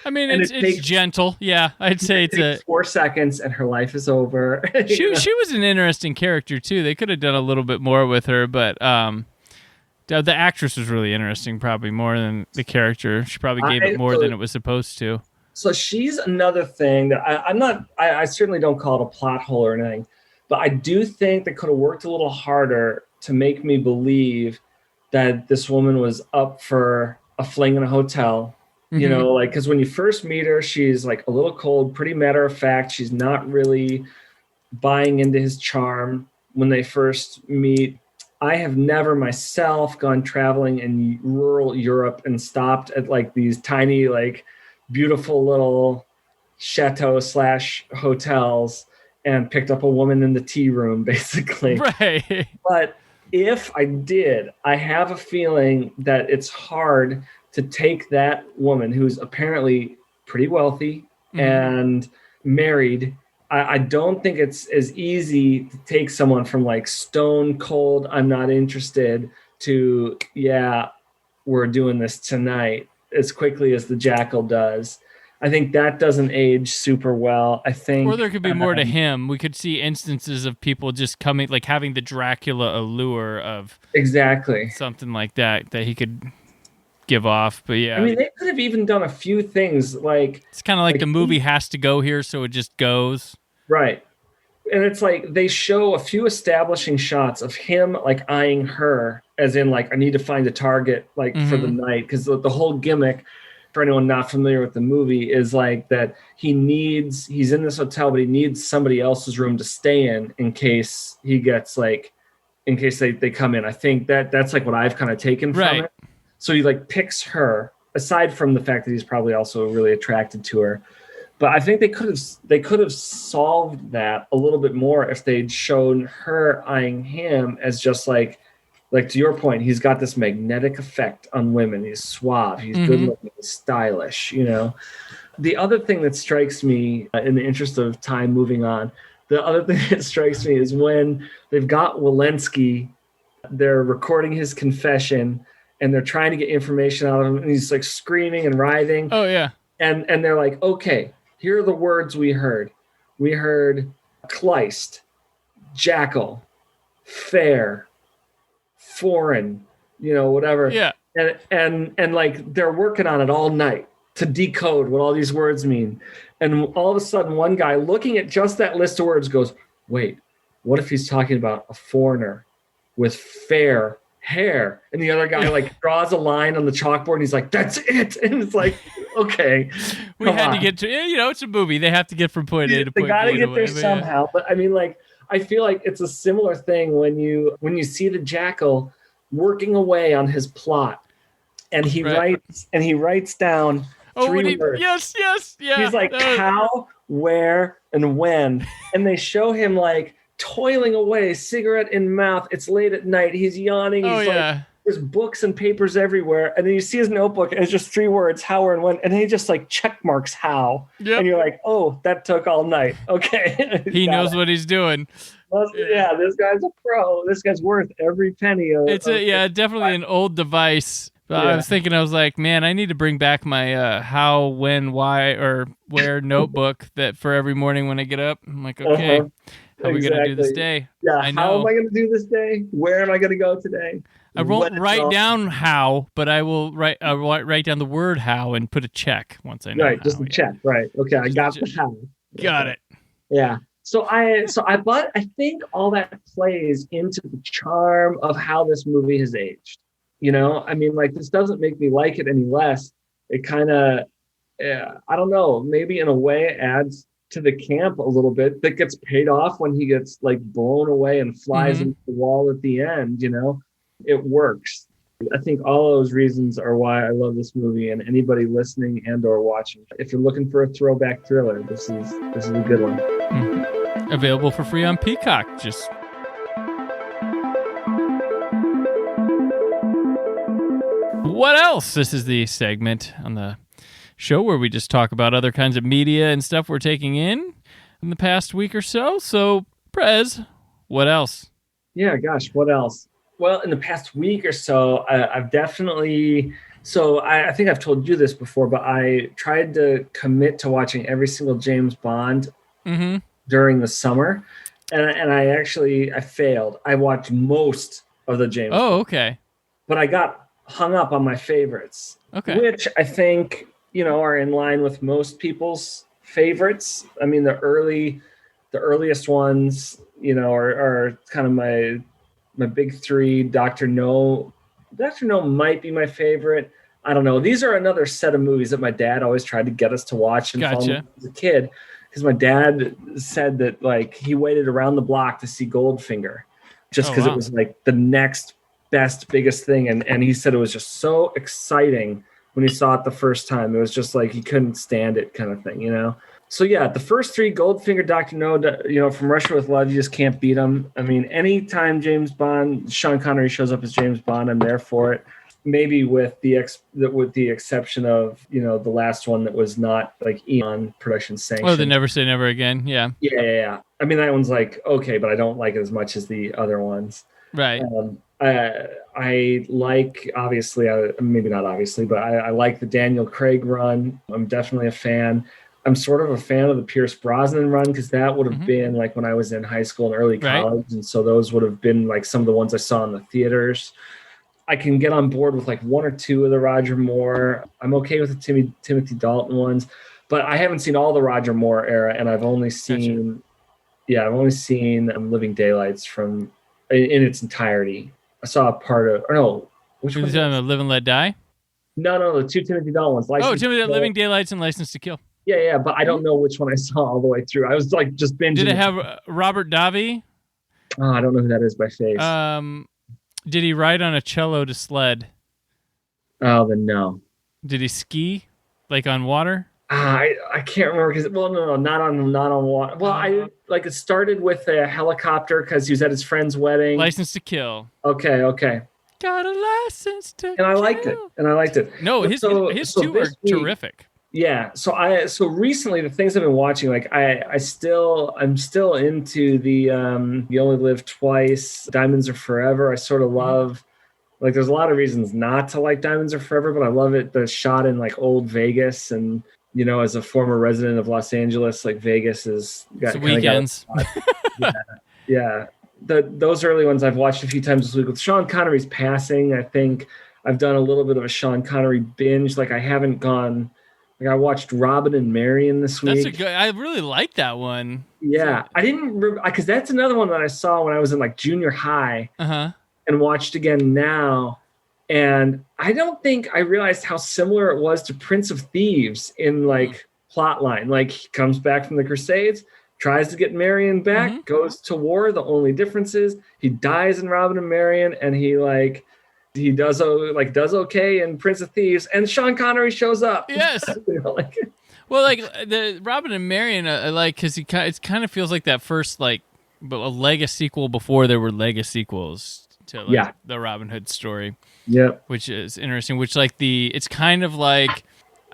I mean, it's gentle. Yeah, I'd say it takes 4 seconds and her life is over. She was an interesting character too. They could have done a little bit more with her, but the actress was really interesting, probably more than the character. She probably gave it more than it was supposed to. So she's another thing that I certainly don't call it a plot hole or anything, but I do think they could have worked a little harder to make me believe that this woman was up for a fling in a hotel. Because when you first meet her, she's like a little cold, pretty matter of fact. She's not really buying into his charm when they first meet. I have never myself gone traveling in rural Europe and stopped at like these tiny, like beautiful little chateau/hotels and picked up a woman in the tea room, basically. Right. But if I did, I have a feeling that it's hard to take that woman who's apparently pretty wealthy and married. I don't think it's as easy to take someone from like stone cold, I'm not interested, to, we're doing this tonight as quickly as the Jackal does. I think that doesn't age super well. I think, or there could be more to him. We could see instances of people just coming, like having the Dracula allure of exactly something like that he could give off. But yeah, I mean, they could have even done a few things like it's kind of like the movie has to go here, so it just goes. Right. And it's like they show a few establishing shots of him like eyeing her, as in like, I need to find a target like for the night, because the whole gimmick, for anyone not familiar with the movie, is like that he's in this hotel, but he needs somebody else's room to stay in case he gets like, in case they come in. I think that's like what I've kind of taken from it. So he like picks her, aside from the fact that he's probably also really attracted to her. But I think they could have solved that a little bit more if they'd shown her eyeing him as just like to your point, he's got this magnetic effect on women. He's suave, he's good looking, he's stylish, you know. The other thing that strikes me, in the interest of time moving on, the other thing that strikes me is when they've got Walensky, they're recording his confession and they're trying to get information out of him, and he's like screaming and writhing. Oh yeah. And they're like, okay, here are the words we heard. We heard Kleist, Jackal, fair, foreign, you know, whatever. Yeah. And like they're working on it all night to decode what all these words mean. And all of a sudden, one guy looking at just that list of words goes, wait, what if he's talking about a foreigner with fair hair? And the other guy like draws a line on the chalkboard and he's like, that's it. And it's like, okay, we had to get to, you know, it's a movie. They have to get from point A to point B. They got to get there somehow. But I mean, like, I feel like it's a similar thing when you see the Jackal working away on his plot, and he writes down three words. Yes, yeah. He's like how, where, and when, and they show him like toiling away, cigarette in mouth. It's late at night. He's yawning. He's like, there's books and papers everywhere, and then you see his notebook, and it's just three words: how, where, and when, and then he just like check marks how, and you're like, oh, that took all night. Okay, he knows what he's doing. Yeah, this guy's a pro. This guy's worth every penny. Definitely an old device. I was thinking, I was like, man, I need to bring back my how, when, why, or where notebook that for every morning when I get up. I'm like, okay, how are we going to do this day? Yeah, I know. How am I going to do this day? Where am I going to go today? I won't write down how, but I will write down the word how and put a check once I know. Right, just a check. Right. Okay, I got the how. Got it. Yeah. So I think all that plays into the charm of how this movie has aged. You know, I mean, like, this doesn't make me like it any less. It kind of, I don't know, maybe in a way adds to the camp a little bit that gets paid off when he gets like blown away and flies into the wall at the end. You know, it works. I think all those reasons are why I love this movie, and anybody listening and or watching, if you're looking for a throwback thriller, this is a good one. Available for free on Peacock. Just what else? This is the segment on the show where we just talk about other kinds of media and stuff we're taking in the past week or so. So, Prez, what else? Yeah, gosh, what else? Well, in the past week or so, I've definitely... So I think I've told you this before, but I tried to commit to watching every single James Bond during the summer. And I failed. I watched most of the James Bond. Oh, okay. But I got hung up on my favorites. Okay. Which I think, you know, are in line with most people's favorites. I mean, the earliest ones, you know, are kind of my big three. Dr. No might be my favorite. I don't know. These are another set of movies that my dad always tried to get us to watch and follow as a kid, because my dad said that like he waited around the block to see Goldfinger just because it was like the next best, biggest thing. And he said it was just so exciting when he saw it the first time. It was just like he couldn't stand it kind of thing, you know? So yeah, the first three, Goldfinger, Dr. No, you know, From Russia with Love, you just can't beat them. I mean, anytime James Bond, Sean Connery shows up as James Bond, I'm there for it. Maybe with the exception of, you know, the last one that was not like Eon production sanctioned. Oh, the Never Say Never Again. Yeah. Yeah. I mean, that one's like, okay, but I don't like it as much as the other ones. Right. I like, obviously, maybe not obviously, but I like the Daniel Craig run. I'm definitely a fan. I'm sort of a fan of the Pierce Brosnan run because that would have been like when I was in high school and early Right. college. And so those would have been like some of the ones I saw in the theaters. I can get on board with like one or two of the Roger Moore. I'm okay with the Timothy Dalton ones, but I haven't seen all the Roger Moore era, and I've only seen, Living Daylights in its entirety. I saw a part of, or no, which one? Was it Live and Let Die? No, the two Timothy Dalton ones. Living Daylights and License to Kill. Yeah, but I don't know which one I saw all the way through. I was like just binging. Did it have Robert Davi? Oh, I don't know who that is by face. Did he ride on a cello to sled? Oh, then no. Did he ski, like on water? I can't remember because no, not on water. Well, it started with a helicopter because he was at his friend's wedding. License to Kill. Okay. Got a license to kill. And I liked it. No, his two are terrific. Yeah. So recently the things I've been watching, like I'm still into the You Only Live Twice, Diamonds Are Forever. I sort of love, like, there's a lot of reasons not to like Diamonds Are Forever, but I love it. The shot in like old Vegas, and as a former resident of Los Angeles, like Vegas is got weekends. Yeah. Those early ones I've watched a few times this week. With Sean Connery's passing, I think I've done a little bit of a Sean Connery binge. Like I haven't gone. Like I watched Robin and Marion this week. I really like that one. Yeah, I didn't because that's another one that I saw when I was in like junior high, and watched again now. And I don't think I realized how similar it was to Prince of Thieves in like plot line. Like he comes back from the Crusades, tries to get Marion back, goes to war. The only difference is he dies in Robin and Marion, and he does okay in Prince of Thieves, and Sean Connery shows up. Yes. Well, like the Robin and Marion, because it kind of feels like that first a Lego sequel before there were Lego sequels to the Robin Hood story. Yep. Which is interesting. Which it's kind of like,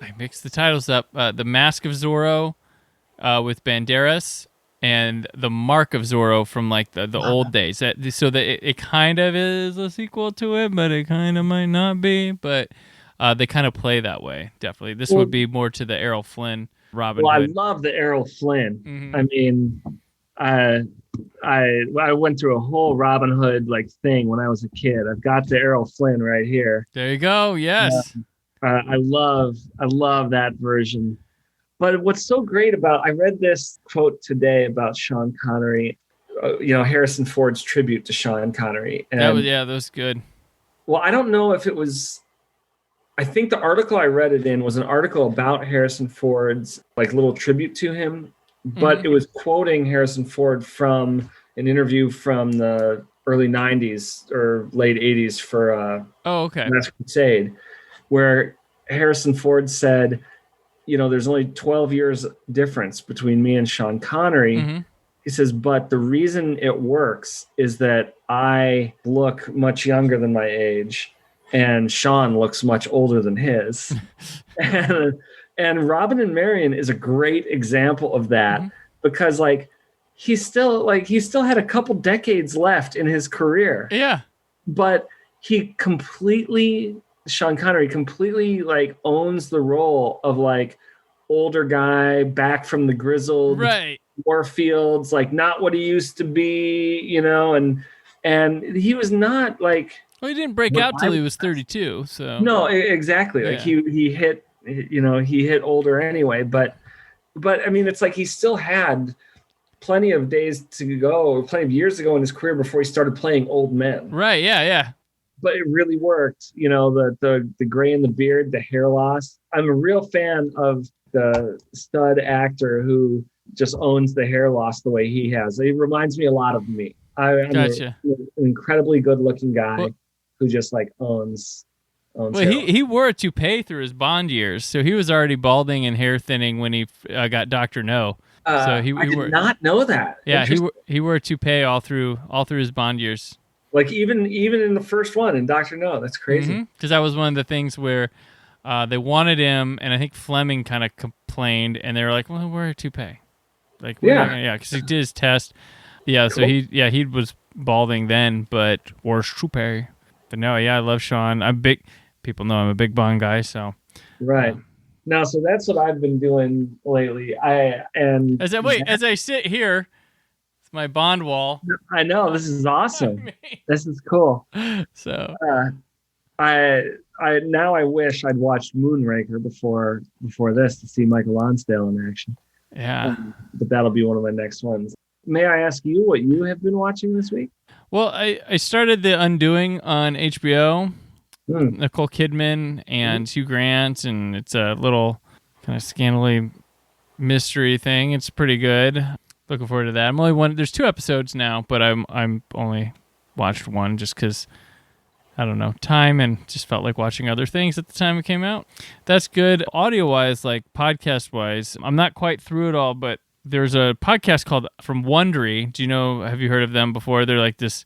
I mixed the titles up. The Mask of Zorro with Banderas, and The Mark of Zorro from like the old days. So that it kind of is a sequel to it, but it kind of might not be. But they kind of play that way. Definitely, this would be more to the Errol Flynn Robin Hood. I love the Errol Flynn. Mm-hmm. I mean, I went through a whole Robin Hood thing when I was a kid. I've got the Errol Flynn right here. There you go. Yes, I love that version. But what's so great I read this quote today about Sean Connery, Harrison Ford's tribute to Sean Connery. And, that was good. Well, I don't know if it was, I think the article I read it in was an article about Harrison Ford's little tribute to him, but it was quoting Harrison Ford from an interview from the early 90s or late 80s for Last Crusade, where Harrison Ford said, there's only 12 years difference between me and Sean Connery. Mm-hmm. He says, but the reason it works is that I look much younger than my age, and Sean looks much older than his. and Robin and Marion is a great example of that, because he still had a couple decades left in his career. Yeah. But Sean Connery completely owns the role of older guy back from the grizzled war fields, not what he used to be, and he was not well, he didn't break out till he was 32. So no, exactly. Yeah. He hit older anyway, but I mean, it's he still had plenty of days to go, or plenty of years to go in his career before he started playing old men. Right. Yeah. But it really worked, the gray in the beard, the hair loss. I'm a real fan of the stud actor who just owns the hair loss the way he has. He reminds me a lot of me. I'm gotcha. an incredibly good-looking guy who just owns. Well, he wore a toupee through his Bond years, so he was already balding and hair thinning when he got Dr. No. So I did not know that. Yeah, he wore a toupee all through his Bond years. Even in the first one in Dr. No, that's crazy. Because that was one of the things where they wanted him, and I think Fleming kind of complained, and they were like, "Well, wear a toupee." Because he did his test. Yeah, cool. So he was balding then, but or super. But no, yeah, I love Sean. People know I'm a big Bond guy, so right. Now, so that's what I've been doing lately. As I sit here, it's my Bond wall. I know, this is awesome. This is cool. So I wish I'd watched Moonraker before this to see Michael Lonsdale in action. Yeah. But that'll be one of my next ones. May I ask you what you have been watching this week? Well, I started The Undoing on HBO. Nicole Kidman and Hugh Grant, and it's a little kind of scandally mystery thing. It's pretty good. Looking forward to that. There's 2 episodes now, but I'm only watched one just because, I don't know, time, and just felt like watching other things at the time it came out. That's good. Audio-wise, like podcast-wise, I'm not quite through it all, but there's a podcast called from Wondery. Have you heard of them before? They're like this,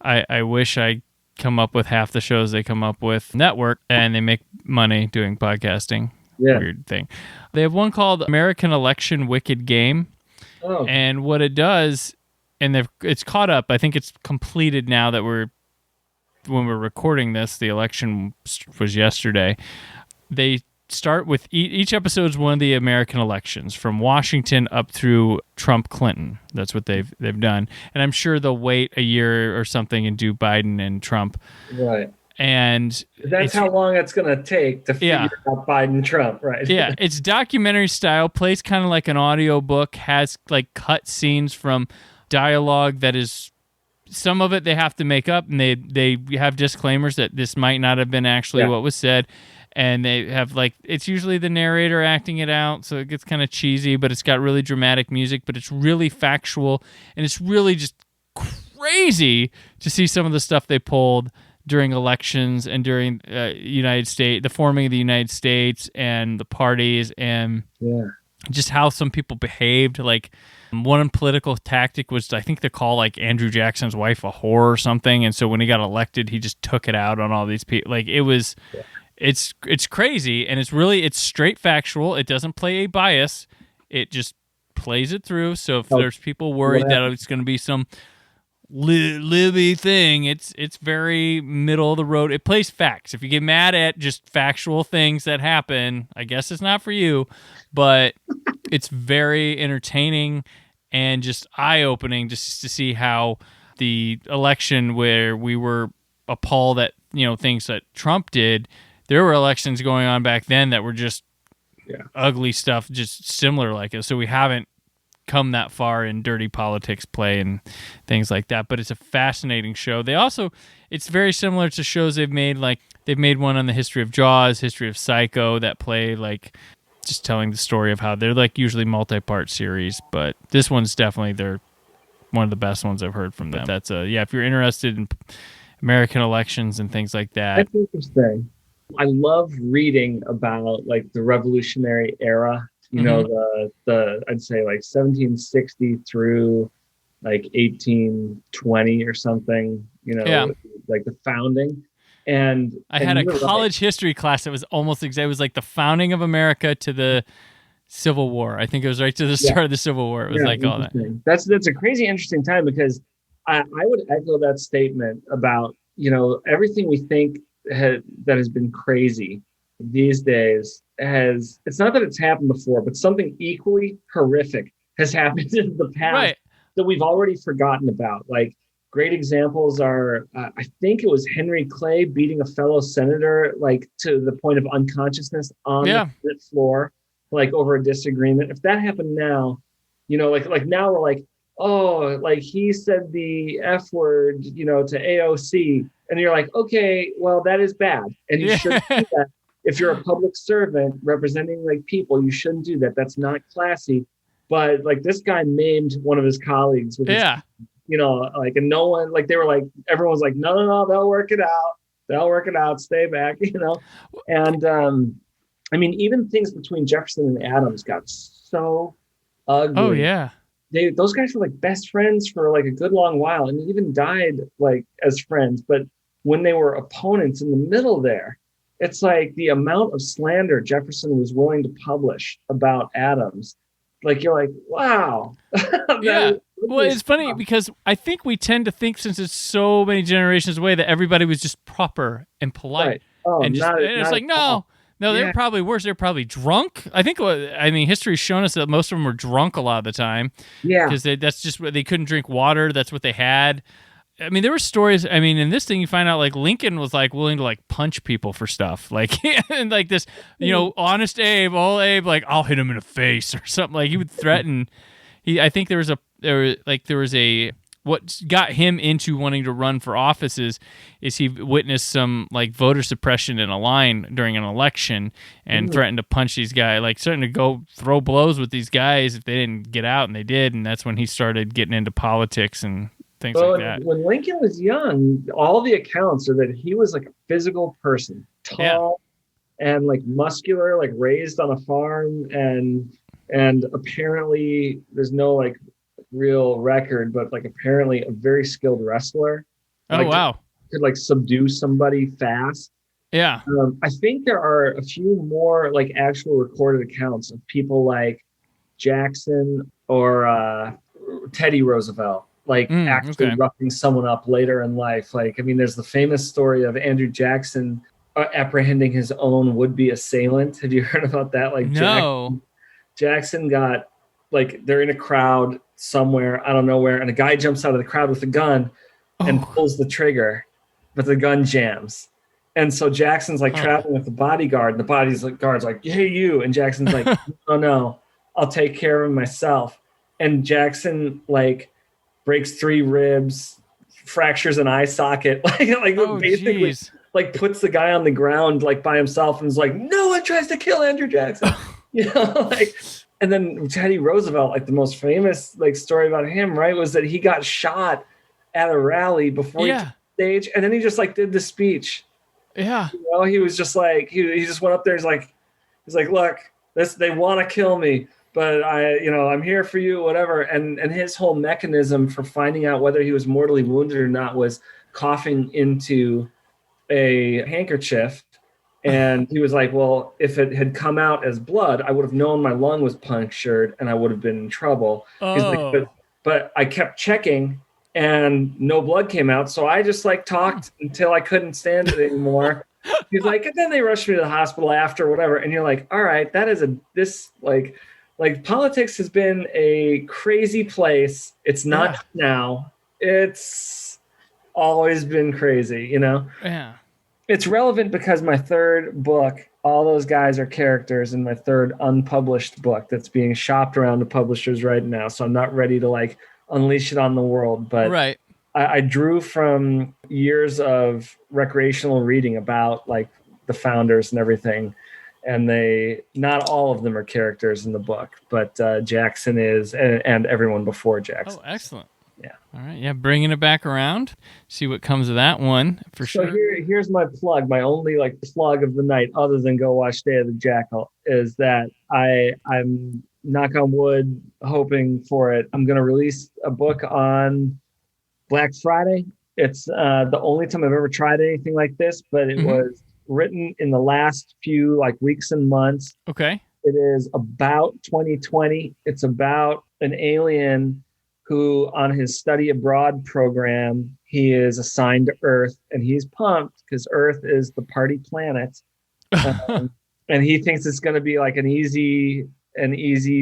I wish I come up with half the shows they come up with network, and they make money doing podcasting. Yeah. Weird thing. They have one called American Election Wicked Game. Oh. And what it does, and it's caught up, I think it's completed now that when we're recording this, the election was yesterday. They start with each episode's one of the American elections from Washington up through Trump Clinton. That's what they've done. And I'm sure they'll wait a year or something and do Biden and Trump. Right. And that's how long it's going to take to figure out Biden Trump, right? Yeah, it's documentary style, plays kind of like an audio book, has like cut scenes from dialogue that is, some of it they have to make up, and they have disclaimers that this might not have been actually what was said. And they have it's usually the narrator acting it out, so it gets kind of cheesy, but it's got really dramatic music, but it's really factual, and it's really just crazy to see some of the stuff they pulled during elections and during the forming of the United States and the parties, and just how some people behaved. Like one political tactic was, I think they call Andrew Jackson's wife a whore or something, and so when he got elected, he just took it out on all these people. It was... It's crazy, and it's straight factual. It doesn't play a bias. It just plays it through. So if there's people worried that it's going to be some Libby thing, it's very middle of the road. It plays facts. If you get mad at just factual things that happen, I guess it's not for you. But it's very entertaining and just eye-opening just to see how the election, where we were appalled at things that Trump did. There were elections going on back then that were just ugly stuff, just similar like it. So we haven't come that far in dirty politics play and things like that. But it's a fascinating show. It's very similar to shows they've made. They've made one on the history of Jaws, history of Psycho, that play just telling the story of how they're usually multi-part series. But this one's definitely they're one of the best ones I've heard from them. That's if you're interested in American elections and things like that. That's interesting. I love reading about the Revolutionary era, the I'd say 1760 through 1820 or something, the founding. And I had a college history class that was almost exact. It was the founding of America to the Civil War. I think it was right to the start of the Civil War. It was all that. That's a crazy interesting time, because I would echo that statement about, everything we think that has been crazy these days it's not that it's happened before, but something equally horrific has happened in the past that we've already forgotten about. Great examples are, I think it was Henry Clay beating a fellow senator, to the point of unconsciousness on the Senate floor, over a disagreement. If that happened now, now we're he said the F word, to AOC. And you're okay, well, that is bad. And you shouldn't do that. If you're a public servant representing people, you shouldn't do that. That's not classy. But this guy maimed one of his colleagues with his, and no one, they were everyone was no, they'll work it out. They'll work it out. Stay back, And even things between Jefferson and Adams got so ugly. Oh, yeah. Those guys were best friends for a good long while, and even died as friends. But when they were opponents in the middle there, it's the amount of slander Jefferson was willing to publish about Adams. You're wow. Well, it's funny because I think we tend to think, since it's so many generations away, that everybody was just proper and polite. Right. Oh, and it's like, no, they were probably worse. They were probably drunk. I think, history's shown us that most of them were drunk a lot of the time. Yeah. Because that's just what they couldn't drink water. That's what they had. I mean, there were stories. I mean, in this thing, you find out like Lincoln was like willing to like punch people for stuff, like and like this, honest Abe, old Abe, like I'll hit him in the face or something. Like he would threaten. I think there was a what got him into wanting to run for office is he witnessed some like voter suppression in a line during an election and threatened to punch these guys, like starting to go throw blows with these guys if they didn't get out, and they did, and that's when he started getting into politics and things like that. When Lincoln was young, all the accounts are that he was like a physical person, tall and like muscular, like raised on a farm, and apparently there's no like real record, but like apparently a very skilled wrestler. Oh, wow. Could like subdue somebody fast. Yeah. I think there are a few more like actual recorded accounts of people like Jackson or Teddy Roosevelt, like actually roughing someone up later in life. Like, I mean, there's the famous story of Andrew Jackson apprehending his own would-be assailant. Have you heard about that? Like, no. Jackson got, like, they're in a crowd somewhere, I don't know where, and a guy jumps out of the crowd with a gun and pulls the trigger, but the gun jams. And so Jackson's like traveling with the bodyguard, and the bodyguard's like, hey, you. And Jackson's like, no, I'll take care of him myself. And Jackson like breaks 3 ribs, fractures an eye socket, basically like puts the guy on the ground like by himself and is like, no one tries to kill Andrew Jackson. And then Teddy Roosevelt, like the most famous like story about him, right, was that he got shot at a rally before he took the stage, and then he just like did the speech. Yeah. He was just like he just went up there. He's like, look, they want to kill me, but I'm here for you, whatever. And his whole mechanism for finding out whether he was mortally wounded or not was coughing into a handkerchief. And he was like, well, if it had come out as blood, I would have known my lung was punctured and I would have been in trouble. He's like, but I kept checking and no blood came out. So I just like talked until I couldn't stand it anymore. He's like, and then they rushed me to the hospital after, whatever. And you're like, all right, that is like politics has been a crazy place. It's not now. It's always been crazy, Yeah. It's relevant because my third book, all those guys are characters in my third unpublished book that's being shopped around to publishers right now. So I'm not ready to like unleash it on the world, but I drew from years of recreational reading about like the founders and everything. And not all of them are characters in the book, but Jackson is, and everyone before Jackson. Oh, excellent. Yeah. All right. Yeah. Bringing it back around. See what comes of that one for sure. So here's my plug. My only like plug of the night, other than go watch Day of the Jackal, is that I'm knock on wood, hoping for it. I'm going to release a book on Black Friday. It's the only time I've ever tried anything like this, but it was written in the last few like weeks and months. Okay. It is about 2020. It's about an alien who on his study abroad program, he is assigned to Earth, and he's pumped because Earth is the party planet. And he thinks it's going to be like an easy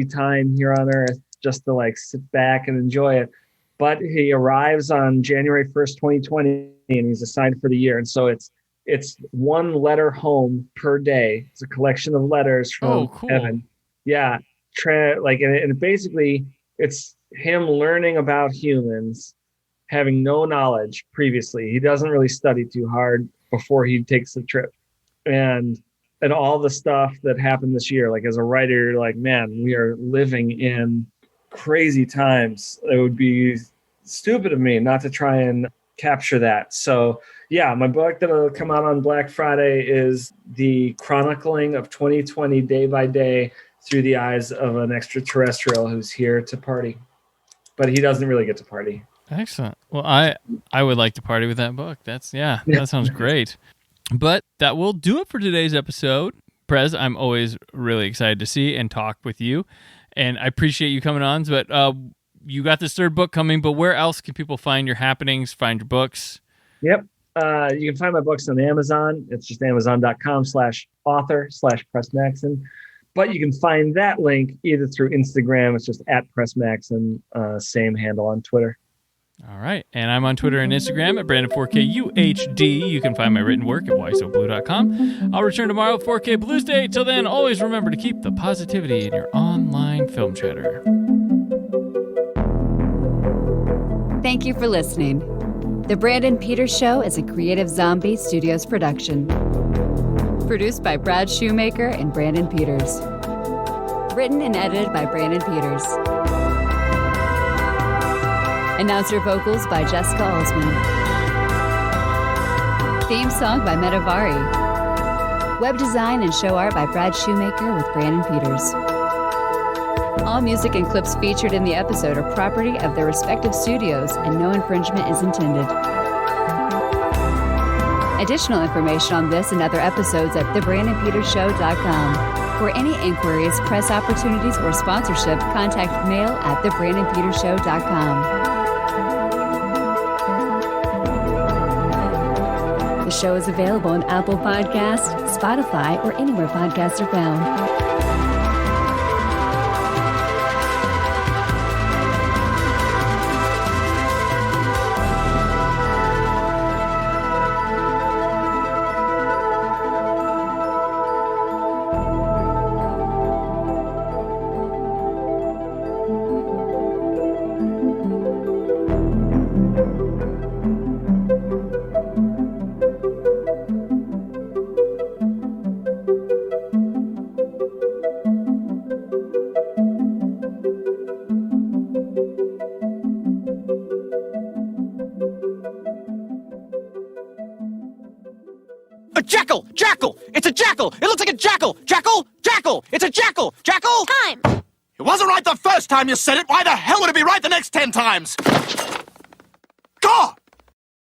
time here on Earth just to like sit back and enjoy it. But he arrives on January 1st, 2020, and he's assigned for the year. And so it's one letter home per day. It's a collection of letters from heaven. Yeah. And basically it's him learning about humans, having no knowledge previously. He doesn't really study too hard before he takes the trip. And all the stuff that happened this year, like as a writer, you're like, man, we are living in crazy times. It would be stupid of me not to try and capture that. So yeah, my book that'll come out on Black Friday is the chronicling of 2020 day by day through the eyes of an extraterrestrial who's here to party. But he doesn't really get to party. Excellent. Well, I would like to party with that book. That sounds great. But that will do it for today's episode. Pres, I'm always really excited to see and talk with you. And I appreciate you coming on. But you got this third book coming, but where else can people find your happenings, find your books? Yep. You can find my books on Amazon. It's just amazon.com/author/Pres Maxson. But you can find that link either through Instagram. It's just @Pres Maxson, same handle on Twitter. All right. And I'm on Twitter and Instagram at Brandon4KUHD. You can find my written work at whysobblue.com. I'll return tomorrow, 4K Blues Day. Till then, always remember to keep the positivity in your online film chatter. Thank you for listening. The Brandon Peters Show is a Creative Zombie Studios production. Produced by Brad Shoemaker and Brandon Peters. Written and edited by Brandon Peters. Announcer vocals by Jessica Alsman. Theme song by Metavari. Web design and show art by Brad Shoemaker with Brandon Peters. All music and clips featured in the episode are property of their respective studios, and no infringement is intended. Additional information on this and other episodes at thebrandonpetershow.com. For any inquiries, press opportunities, or sponsorship, contact mail at thebrandonpetershow.com. The show is available on Apple Podcasts, Spotify, or anywhere podcasts are found. A jackal! Jackal! It's a jackal! It looks like a jackal! Jackal! Jackal! It's a jackal! Jackal! Time! It wasn't right the first time you said it. Why the hell would it be right the next 10 times? God!